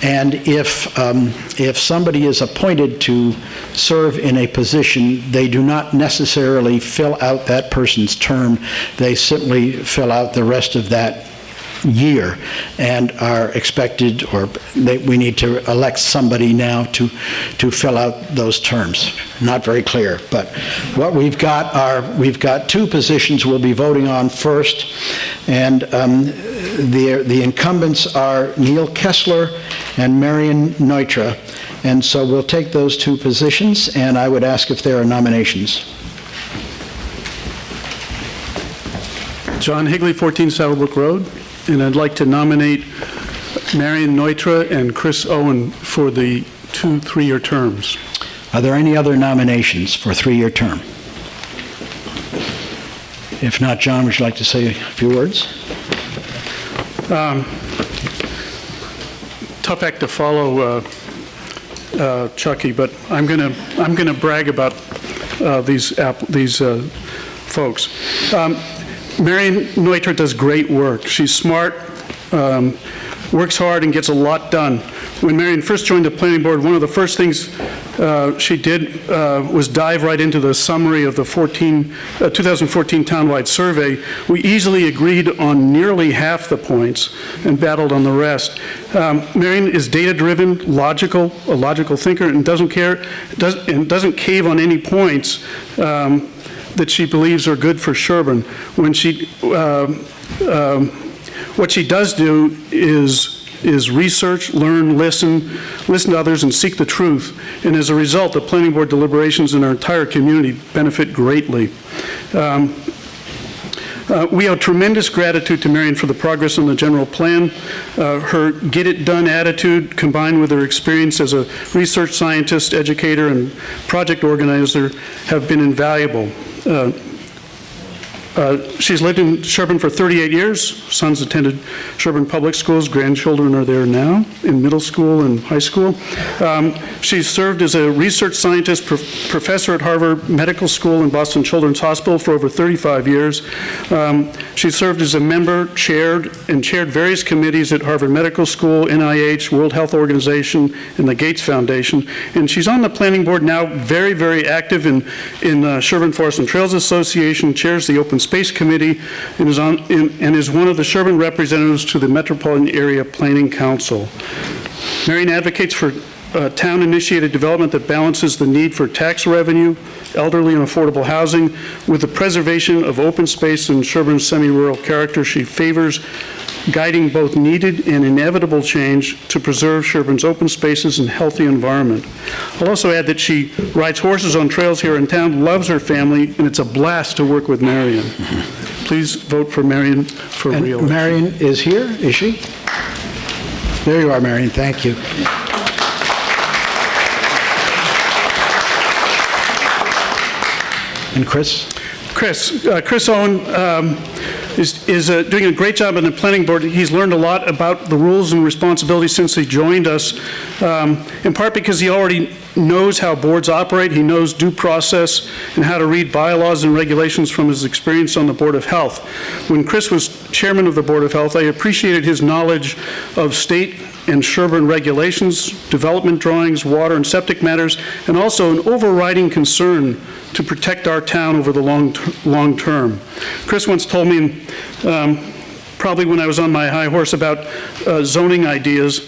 And if somebody is appointed to serve in a position, they do not necessarily fill out that person's term. They simply fill out the rest of that year and are expected, or we need to elect somebody now to fill out those terms. Not very clear, but what we've got two positions we'll be voting on first, and the incumbents are Neil Kessler and Marion Neutra, and so we'll take those two positions, and I would ask if there are nominations. John Higley, 14 Saddlebrook Road. And I'd like to nominate Marion Neutra and Chris Owen for the 2 3-year terms. Are there any other nominations for a 3-year term? If not, John, would you like to say a few words? Tough act to follow, Chucky, but I'm gonna brag about these folks. Marion Neutra does great work. She's smart, works hard, and gets a lot done. When Marion first joined the planning board, one of the first things she did was dive right into the summary of the 2014 townwide survey. We easily agreed on nearly half the points and battled on the rest. Marion is data-driven, a logical thinker, and doesn't cave on any points that she believes are good for Sherborn. What she does do is research, learn, listen to others, and seek the truth. And as a result, the planning board deliberations in our entire community benefit greatly. We owe tremendous gratitude to Marion for the progress on the general plan. Her get-it-done attitude, combined with her experience as a research scientist, educator, and project organizer, have been invaluable. She's lived in Sherborn for 38 years. Sons attended Sherborn Public Schools. Grandchildren are there now in middle school and high school. She's served as a research scientist, professor at Harvard Medical School and Boston Children's Hospital for over 35 years. She served as a member, chaired various committees at Harvard Medical School, NIH, World Health Organization, and the Gates Foundation. And she's on the planning board now, very, very active in Sherborn Forest and Trails Association, chairs the Open Space Committee, and is one of the Sherborn representatives to the Metropolitan Area Planning Council. Marion advocates for town-initiated development that balances the need for tax revenue, elderly and affordable housing, with the preservation of open space and Sherborn's semi-rural character. She favors guiding both needed and inevitable change to preserve Sherborn's open spaces and healthy environment. I'll also add that she rides horses on trails here in town, loves her family, and it's a blast to work with Marion. Please vote for Marion for reelection. Marion is here, is she? There you are, Marion, thank you. And Chris? Chris Owen is doing a great job on the planning board. He's learned a lot about the rules and responsibilities since he joined us, in part because he already knows how boards operate. He knows due process and how to read bylaws and regulations from his experience on the Board of Health. When Chris was chairman of the Board of Health, I appreciated his knowledge of state and Sherborn regulations, development drawings, water and septic matters, and also an overriding concern to protect our town over the long term. Chris once told me, probably when I was on my high horse, about zoning ideas,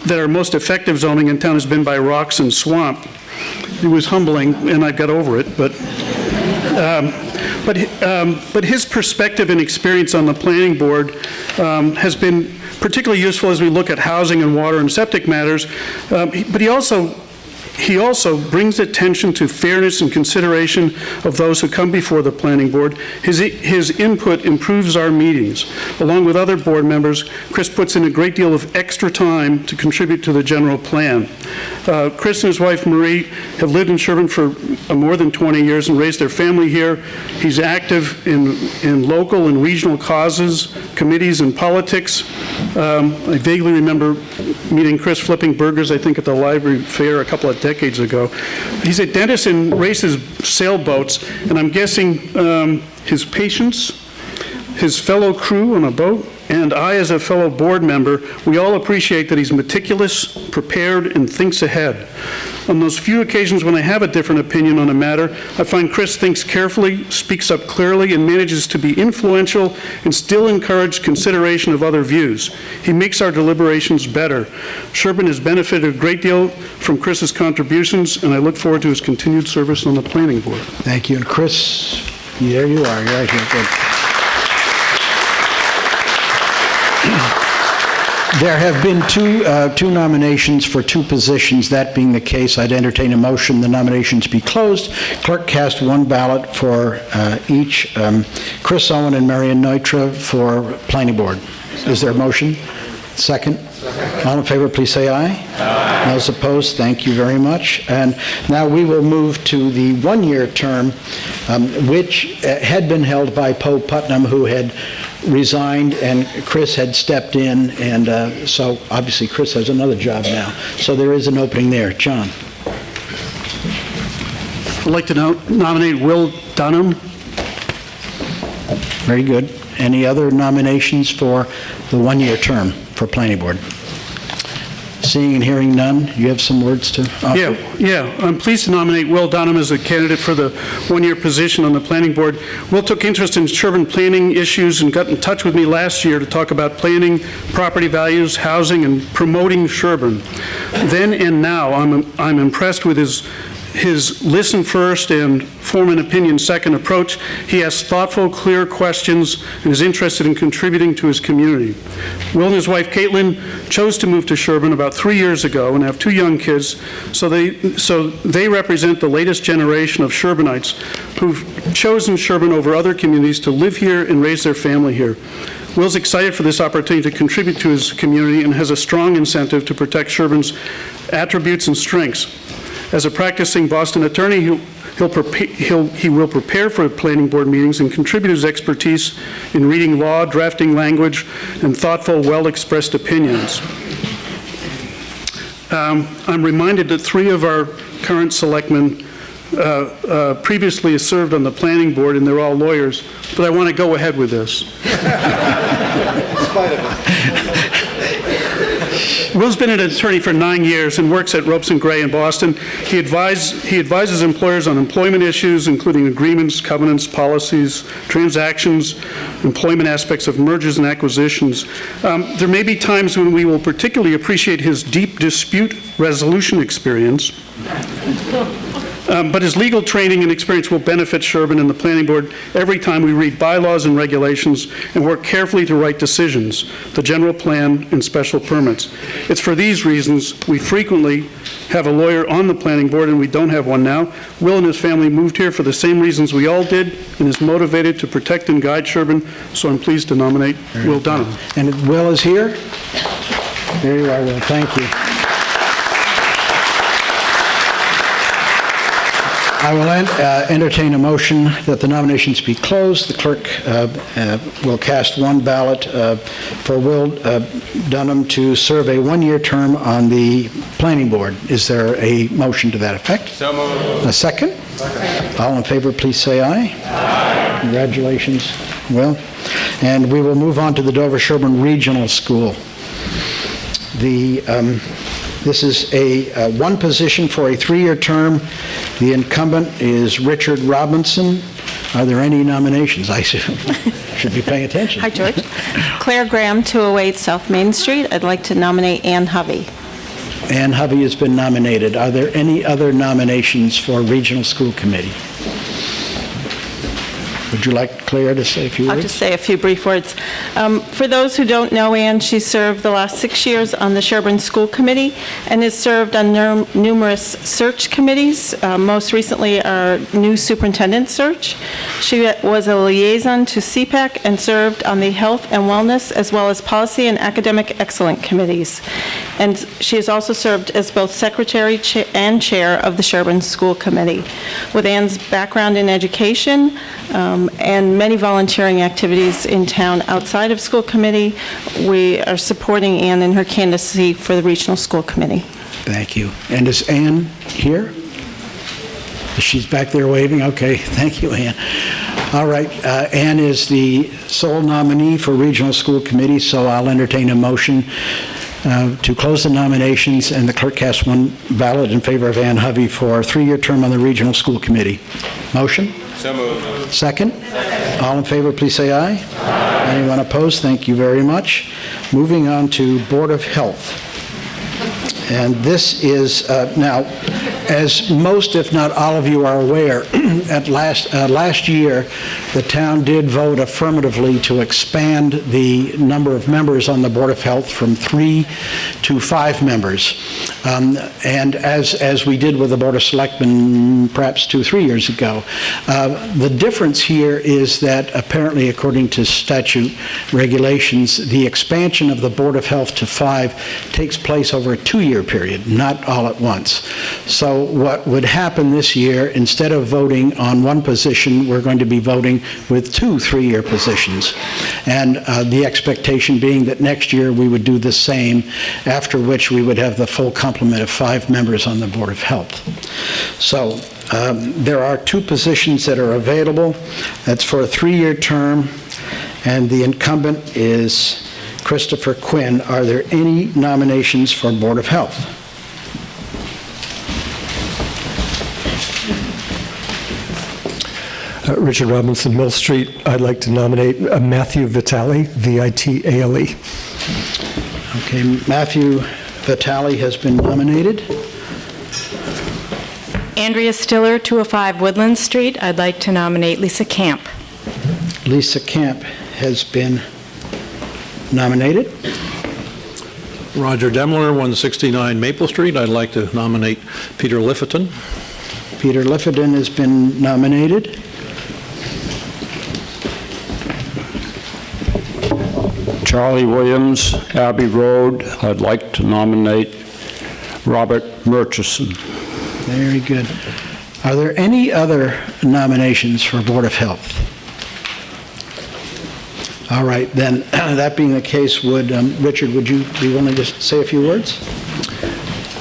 that our most effective zoning in town has been by rocks and swamp. It was humbling, and I got over it, but his perspective and experience on the planning board has been particularly useful as we look at housing and water and septic matters, but he also brings attention to fairness and consideration of those who come before the planning board. His input improves our meetings. Along with other board members, Chris puts in a great deal of extra time to contribute to the general plan. Chris and his wife Marie have lived in Sherborn for more than 20 years and raised their family here. He's active in local and regional causes, committees, and politics. I vaguely remember meeting Chris flipping burgers, I think, at the library fair a couple of decades ago. He's a dentist and races sailboats, and I'm guessing his patients, his fellow crew on a boat, and I, as a fellow board member, we all appreciate that he's meticulous, prepared, and thinks ahead. On those few occasions when I have a different opinion on a matter, I find Chris thinks carefully, speaks up clearly, and manages to be influential and still encourage consideration of other views. He makes our deliberations better. Sherborn has benefited a great deal from Chris's contributions, and I look forward to his continued service on the planning board. Thank you. And Chris, there you are. You're right here. Good. There have been two nominations for two positions. That being the case, I'd entertain a motion the nominations be closed. Clerk cast one ballot for each. Chris Owen and Marion Neutra for Planning Board. Is there a motion? Second? All in favor, please say aye. Aye. Those opposed, thank you very much. And now we will move to the one-year term, which had been held by Poe Putnam, who had resigned, and Chris had stepped in, and so obviously Chris has another job now. So there is an opening there. John. I'd like to nominate Will Dunham. Very good. Any other nominations for the one-year term for Planning Board? Seeing and hearing none, you have some words to offer? Yeah. I'm pleased to nominate Will Dunham as a candidate for the one-year position on the Planning Board. Will took interest in Sherborn planning issues and got in touch with me last year to talk about planning, property values, housing, and promoting Sherborn. Then and now, I'm impressed with his listen first and form an opinion second approach. He asks thoughtful, clear questions and is interested in contributing to his community. Will and his wife Caitlin chose to move to Sherborn about 3 years ago and have 2 young kids, so they represent the latest generation of Sherbornites who've chosen Sherborn over other communities to live here and raise their family here. Will's excited for this opportunity to contribute to his community and has a strong incentive to protect Sherborn's attributes and strengths. As a practicing Boston attorney, he will prepare for planning board meetings and contribute his expertise in reading law, drafting language, and thoughtful, well-expressed opinions. I'm reminded that 3 of our current selectmen previously served on the planning board, and they're all lawyers, but I want to go ahead with this. In spite of it. Will's been an attorney for 9 years and works at Ropes & Gray in Boston. He advises employers on employment issues, including agreements, covenants, policies, transactions, employment aspects of mergers and acquisitions. There may be times when we will particularly appreciate his deep dispute resolution experience. But his legal training and experience will benefit Sherborn and the Planning Board every time we read bylaws and regulations and work carefully to write decisions, the general plan, and special permits. It's for these reasons we frequently have a lawyer on the Planning Board, and we don't have one now. Will and his family moved here for the same reasons we all did and is motivated to protect and guide Sherborn, so I'm pleased to nominate Will Dunham. And Will is here? There you are, Will. Thank you. I will entertain a motion that the nominations be closed. The clerk will cast one ballot for Will Dunham to serve a one-year term on the Planning Board. Is there a motion to that effect? So moved. A second? Second. All in favor, please say aye. Aye. Congratulations, Will. And we will move on to the Dover-Sherborn Regional School. This is a one position for a 3-year term. The incumbent is Richard Robinson. Are there any nominations? I should be paying attention. Hi, George. Claire Graham, 208 South Main Street. I'd like to nominate Ann Hovey. Ann Hovey has been nominated. Are there any other nominations for Regional School Committee? Would you like Claire to say a few words? I'll just say a few brief words. For those who don't know Ann, she served the last 6 years on the Sherborn School Committee and has served on numerous search committees, most recently our new superintendent search. She was a liaison to CPAC and served on the Health and Wellness as well as Policy and Academic Excellence committees. And she has also served as both secretary and chair of the Sherborn School Committee. With Ann's background in education, and many volunteering activities in town outside of school committee, we are supporting Ann in her candidacy for the regional school committee. Thank you. And is Ann here? She's back there waving? Okay, thank you, Ann. All right, Ann is the sole nominee for regional school committee, so I'll entertain a motion to close the nominations, and the clerk casts one ballot in favor of Ann Hovey for a 3-year term on the regional school committee. Motion? So moved. Second? All in favor, please say aye. Aye. Anyone opposed? Thank you very much. Moving on to Board of Health. And this is, now, as most, if not all of you are aware, at last year, the town did vote affirmatively to expand the number of members on the Board of Health from 3 to 5 members. And as we did with the Board of Selectmen perhaps 2 or 3 years ago. The difference here is that apparently, according to statute regulations, the expansion of the Board of Health to 5 takes place over a 2-year period, not all at once. So what would happen this year, instead of voting on one position, we're going to be voting with 2 3-year positions. And the expectation being that next year we would do the same, after which we would have the full complement of 5 members on the Board of Health. So there are 2 positions that are available. That's for a 3-year term, and the incumbent is Christopher Quinn. Are there any nominations for Board of Health? Richard Robinson, Mill Street. I'd like to nominate Matthew Vitale, V-I-T-A-L-E. Okay, Matthew Vitale has been nominated. Andrea Stiller, 205 Woodland Street. I'd like to nominate Lisa Camp. Lisa Camp has been nominated. Roger Demler, 169 Maple Street. I'd like to nominate Peter Lifferton. Peter Lifferton has been nominated. Charlie Williams, Abbey Road. I'd like to nominate Robert Murchison. Very good. Are there any other nominations for Board of Health? All right, then, that being the case, Richard, would you be willing to say a few words?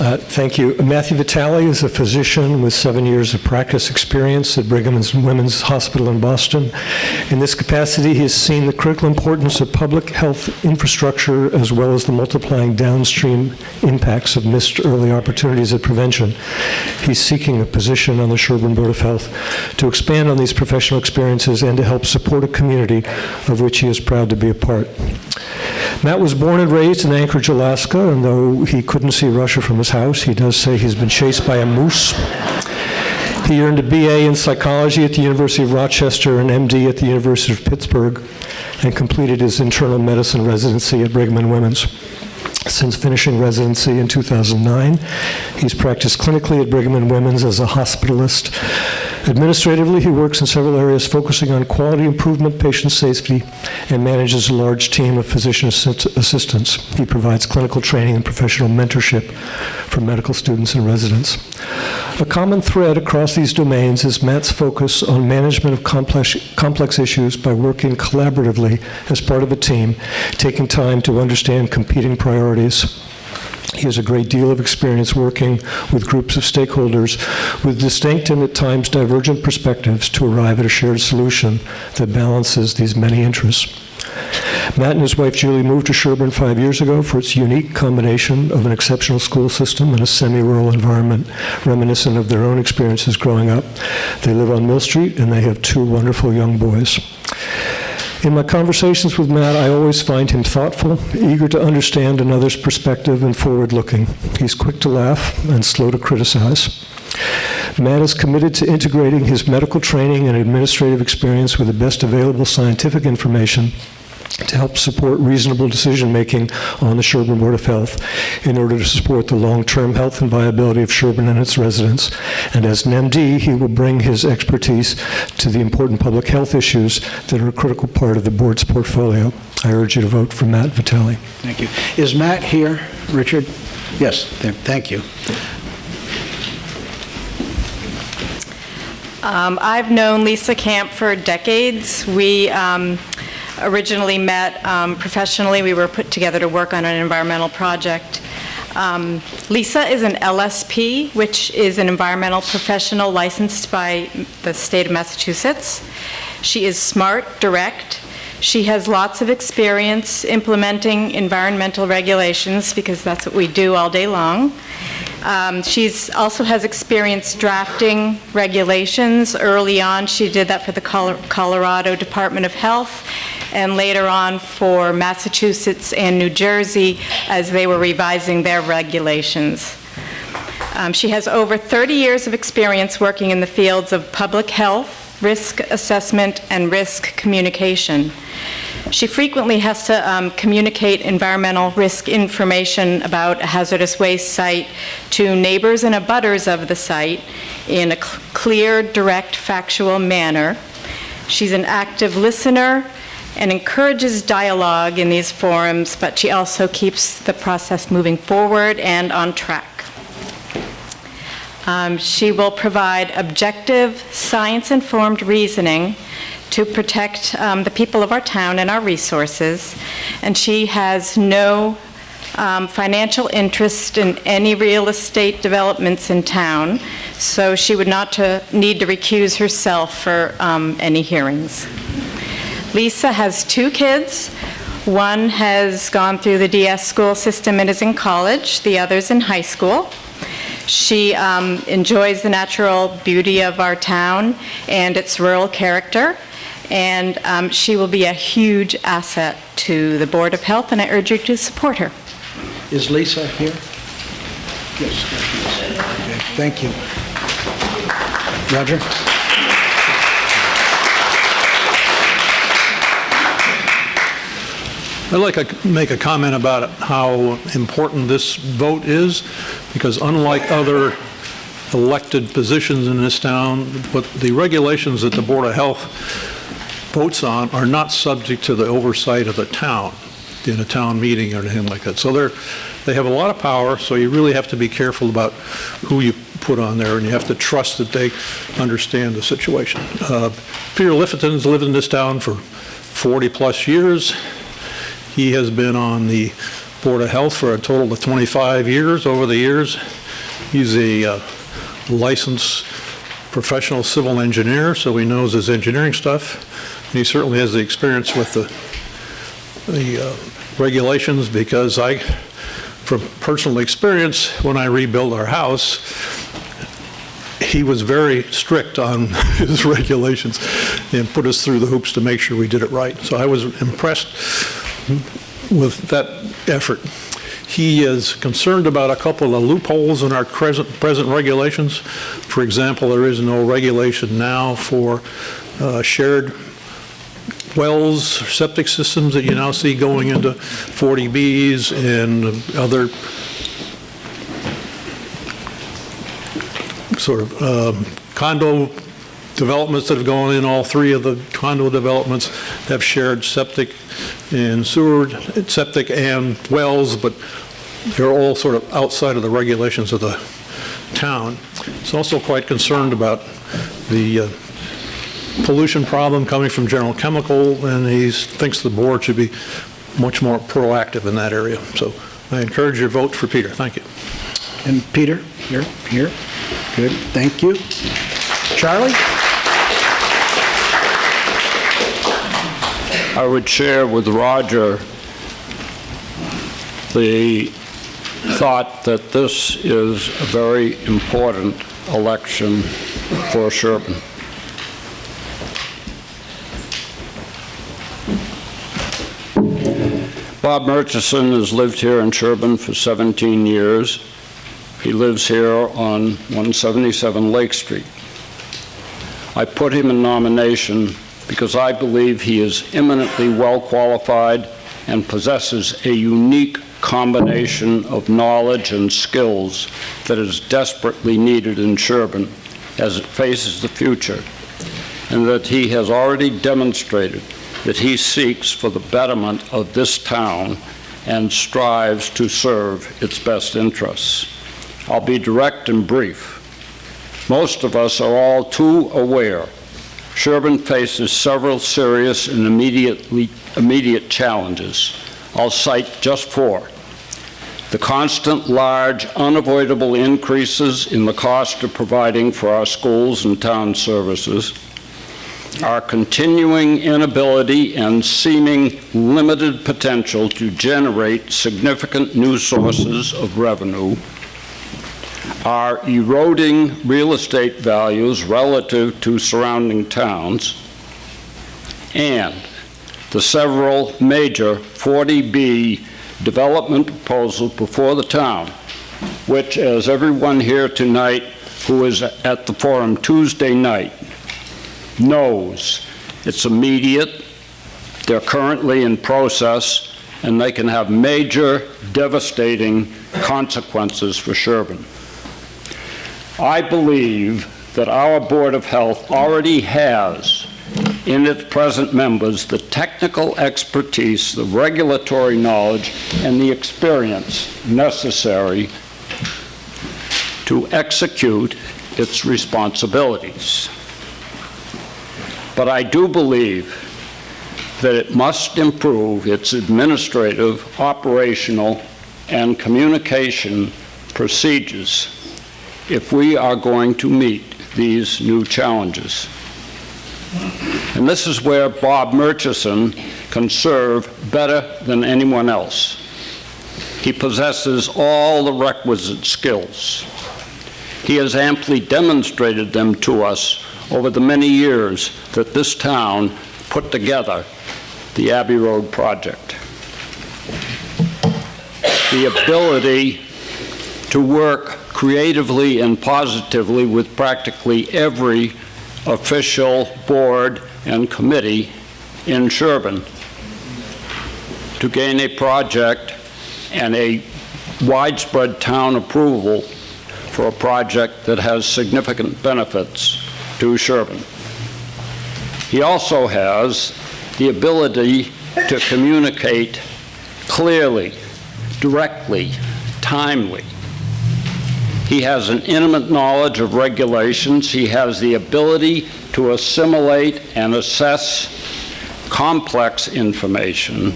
Thank you. Matthew Vitale is a physician with 7 years of practice experience at Brigham and Women's Hospital in Boston. In this capacity, he has seen the critical importance of public health infrastructure as well as the multiplying downstream impacts of missed early opportunities at prevention. He's seeking a position on the Sherborn Board of Health to expand on these professional experiences and to help support a community of which he is proud to be a part. Matt was born and raised in Anchorage, Alaska, and though he couldn't see Russia from his house, he does say he's been chased by a moose. He earned a BA in psychology at the University of Rochester and MD at the University of Pittsburgh, and completed his internal medicine residency at Brigham and Women's. Since finishing residency in 2009, he's practiced clinically at Brigham and Women's as a hospitalist. Administratively, he works in several areas focusing on quality improvement, patient safety, and manages a large team of physician assistants. He provides clinical training and professional mentorship for medical students and residents. A common thread across these domains is Matt's focus on management of complex issues by working collaboratively as part of a team, taking time to understand competing priorities. He has a great deal of experience working with groups of stakeholders with distinct and at times divergent perspectives to arrive at a shared solution that balances these many interests. Matt and his wife Julie moved to Sherborn 5 years ago for its unique combination of an exceptional school system and a semi-rural environment reminiscent of their own experiences growing up. They live on Mill Street and they have 2 wonderful young boys. In my conversations with Matt, I always find him thoughtful, eager to understand another's perspective, and forward-looking. He's quick to laugh and slow to criticize. Matt is committed to integrating his medical training and administrative experience with the best available scientific information to help support reasonable decision-making on the Sherborn Board of Health in order to support the long-term health and viability of Sherborn and its residents. And as an MD, he will bring his expertise to the important public health issues that are a critical part of the board's portfolio. I urge you to vote for Matt Vitale. Thank you. Is Matt here, Richard? Yes, thank you. I've known Lisa Camp for decades. We originally met professionally. We were put together to work on an environmental project. Lisa is an LSP, which is an environmental professional licensed by the state of Massachusetts. She is smart, direct. She has lots of experience implementing environmental regulations because that's what we do all day long. She also has experience drafting regulations. Early on, she did that for the Colorado Department of Health, and later on for Massachusetts and New Jersey as they were revising their regulations. She has over 30 years of experience working in the fields of public health, risk assessment, and risk communication. She frequently has to communicate environmental risk information about a hazardous waste site to neighbors and abutters of the site in a clear, direct, factual manner. She's an active listener and encourages dialogue in these forums, but she also keeps the process moving forward and on track. She will provide objective, science-informed reasoning to protect the people of our town and our resources, and she has no financial interest in any real estate developments in town, so she would not need to recuse herself for any hearings. Lisa has 2 kids. One has gone through the DS school system and is in college. The other's in high school. She enjoys the natural beauty of our town and its rural character, and she will be a huge asset to the Board of Health, and I urge you to support her. Is Lisa here? Yes. Okay, thank you. Roger? I'd like to make a comment about how important this vote is, because unlike other elected positions in this town, what the regulations that the Board of Health votes on are not subject to the oversight of the town in a town meeting or anything like that. So they have a lot of power, so you really have to be careful about who you put on there, and you have to trust that they understand the situation. Peter Lifferton's lived in this town for 40-plus years. He has been on the Board of Health for a total of 25 years over the years. He's a licensed professional civil engineer, so he knows his engineering stuff. And he certainly has the experience with the regulations, because from personal experience, when I rebuilt our house, he was very strict on his regulations and put us through the hoops to make sure we did it right. So I was impressed with that effort. He is concerned about a couple of loopholes in our present regulations. For example, there is no regulation now for shared wells, septic systems that you now see going into 40Bs and other sort of condo developments that have gone in. All 3 of the condo developments have shared septic and sewer, septic and wells, but they're all sort of outside of the regulations of the town. He's also quite concerned about the pollution problem coming from General Chemical, and he thinks the board should be much more proactive in that area. So I encourage your vote for Peter. Thank you. And Peter, here. Good, thank you. Charlie? I would share with Roger the thought that this is a very important election for Sherborn. Bob Murchison has lived here in Sherborn for 17 years. He lives here on 177 Lake Street. I put him in nomination because I believe he is eminently well-qualified and possesses a unique combination of knowledge and skills that is desperately needed in Sherborn as it faces the future, and that he has already demonstrated that he seeks for the betterment of this town and strives to serve its best interests. I'll be direct and brief. Most of us are all too aware Sherborn faces several serious and immediate challenges. I'll cite just 4. The constant, large, unavoidable increases in the cost of providing for our schools and town services, our continuing inability and seeming limited potential to generate significant new sources of revenue, our eroding real estate values relative to surrounding towns, and the several major 40B development proposals before the town, which, as everyone here tonight who is at the forum Tuesday night knows, it's immediate, they're currently in process, and they can have major, devastating consequences for Sherborn. I believe that our Board of Health already has in its present members the technical expertise, the regulatory knowledge, and the experience necessary to execute its responsibilities. But I do believe that it must improve its administrative, operational, and communication procedures if we are going to meet these new challenges. And this is where Bob Murchison can serve better than anyone else. He possesses all the requisite skills. He has amply demonstrated them to us over the many years that this town put together the Abbey Road project. The ability to work creatively and positively with practically every official board and committee in Sherborn to gain a project and a widespread town approval for a project that has significant benefits to Sherborn. He also has the ability to communicate clearly, directly, timely. He has an intimate knowledge of regulations. He has the ability to assimilate and assess complex information.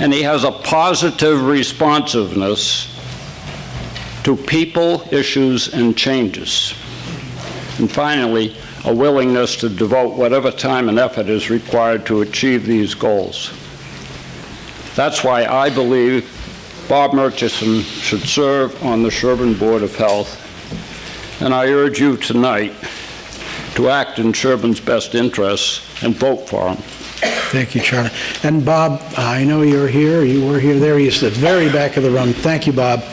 And he has a positive responsiveness to people, issues, and changes. And finally, a willingness to devote whatever time and effort is required to achieve these goals. That's why I believe Bob Murchison should serve on the Sherborn Board of Health, and I urge you tonight to act in Sherborn's best interests and vote for him. Thank you, Charlie. And Bob, I know you're here. You were here. There he is at the very back of the room. Thank you, Bob.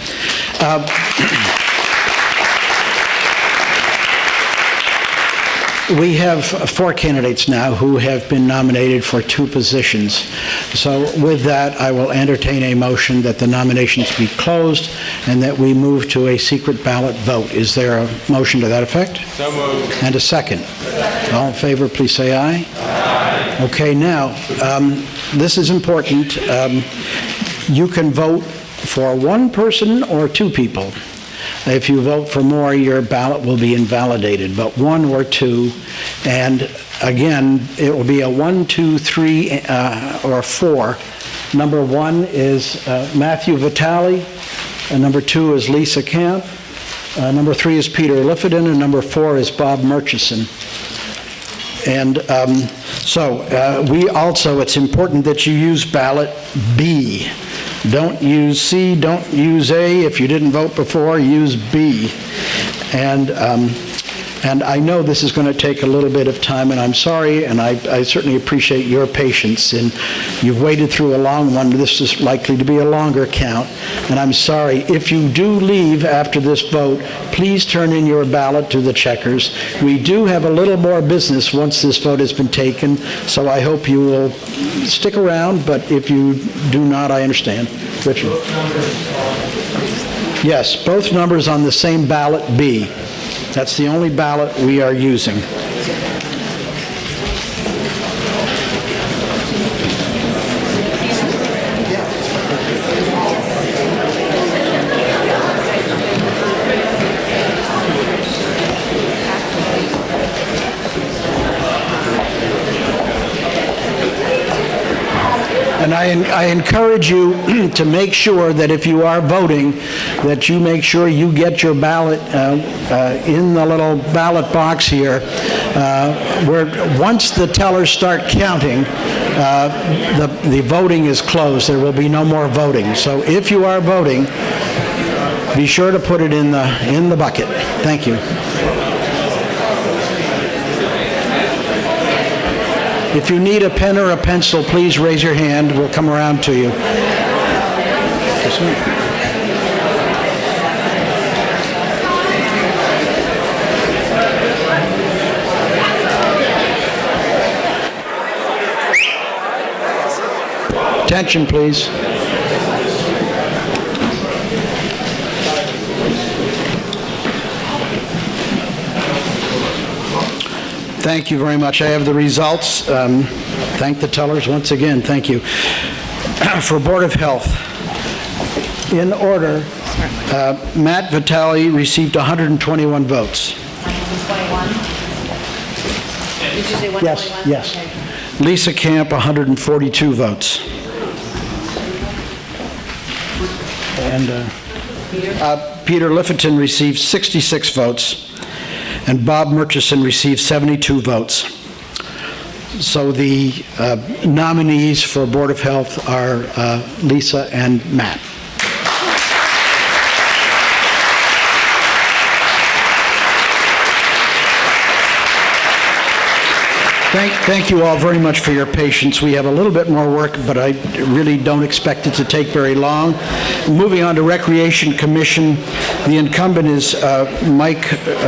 We have 4 candidates now who have been nominated for 2 positions. So with that, I will entertain a motion that the nominations be closed and that we move to a secret ballot vote. Is there a motion to that effect? So moved. And a second. All in favor, please say aye. Aye. Okay, now, this is important. You can vote for 1 person or 2 people. If you vote for more, your ballot will be invalidated, but 1 or 2, and again, it will be a 1, 2, 3, or 4. Number 1 is Matthew Vitale, and number 2 is Lisa Camp, number 3 is Peter Liffenden, and number 4 is Bob Murchison. And we also, it's important that you use ballot B. Don't use C, don't use A. If you didn't vote before, use B. And And I know this is going to take a little bit of time, and I'm sorry, and I certainly appreciate your patience. And you've waited through a long one. This is likely to be a longer count, and I'm sorry. If you do leave after this vote, please turn in your ballot to the checkers. We do have a little more business once this vote has been taken, so I hope you will stick around, but if you do not, I understand. Richard? Yes, both numbers on the same ballot B. That's the only ballot we are using. And I encourage you to make sure that if you are voting, that you make sure you get your ballot in the little ballot box here. Once the tellers start counting, the voting is closed. There will be no more voting. So if you are voting, be sure to put it in the bucket. Thank you. If you need a pen or a pencil, please raise your hand. We'll come around to you. Attention, please. Thank you very much. I have the results. Thank the tellers once again. Thank you. For Board of Health, in order, Matt Vitale received 121 votes. 121? Did you say 121? Yes. Okay. Lisa Camp, 142 votes. And Peter Lifferton received 66 votes. And Bob Murchison received 72 votes. So the nominees for Board of Health are Lisa and Matt. Thank you all very much for your patience. We have a little bit more work, but I really don't expect it to take very long. Moving on to Recreation Commission, the incumbent is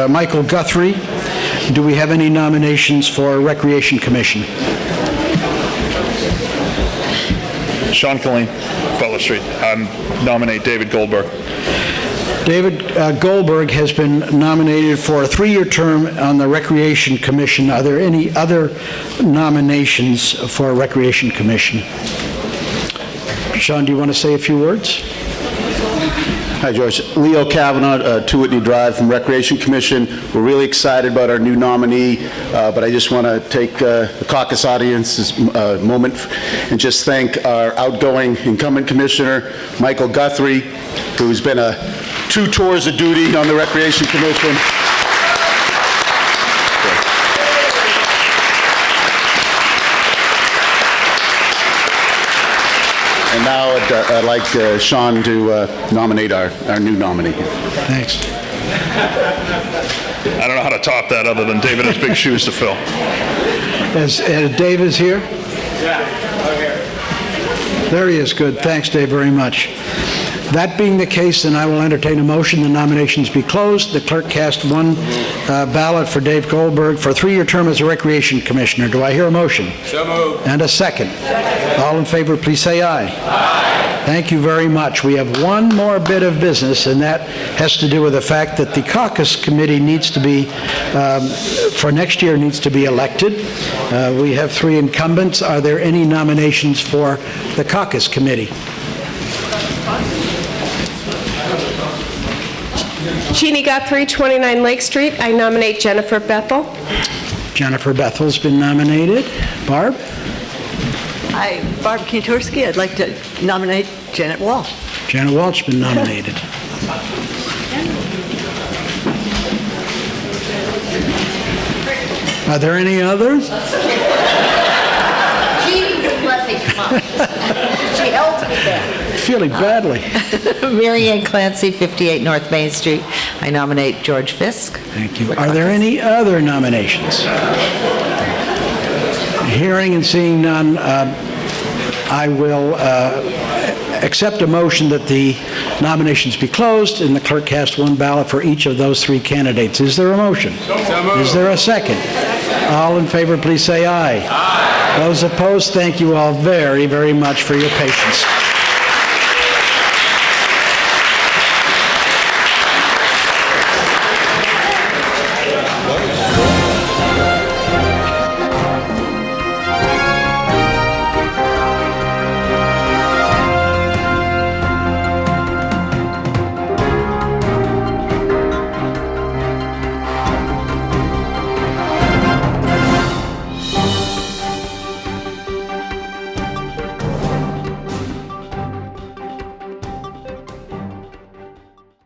Michael Guthrie. Do we have any nominations for Recreation Commission? Sean Killeen, Butler Street. Nominate David Goldberg. David Goldberg has been nominated for a 3-year term on the Recreation Commission. Are there any other nominations for Recreation Commission? Sean, do you want to say a few words? Hi, George. Leo Kavanaugh, 2 Whitney Drive from Recreation Commission. We're really excited about our new nominee, but I just want to take the Caucus audience's moment and just thank our outgoing incumbent commissioner, Michael Guthrie, who's been 2 tours of duty on the Recreation Commission. And now I'd like Sean to nominate our new nominee. Thanks. I don't know how to top that other than David has big shoes to fill. Is Dave is here? Yeah, here. There he is. Good. Thanks, Dave, very much. That being the case, then I will entertain a motion the nominations be closed. The clerk cast 1 ballot for Dave Goldberg for a 3-year term as a Recreation Commissioner. Do I hear a motion? So moved. And a second. All in favor, please say aye. Aye. Thank you very much. We have one more bit of business, and that has to do with the fact that the Caucus Committee needs to be, for next year, needs to be elected. We have 3 incumbents. Are there any nominations for the Caucus Committee? Jeannie Guthrie, 29 Lake Street. I nominate Jennifer Bethel. Jennifer Bethel's been nominated. Barb? Hi, Barb Kantorski. I'd like to nominate Janet Walsh. Janet Walsh been nominated. Are there any others? Jeannie wouldn't let me come up. She held me back. feeling badly. Mary Ann Clancy, 58 North Main Street. I nominate George Fisk. Thank you. Are there any other nominations? Hearing and seeing none, I will accept a motion that the nominations be closed and the clerk cast one ballot for each of those three candidates. Is there a motion? Is there a second? All in favor, please say aye. Aye. Those opposed, thank you all very, very much for your patience.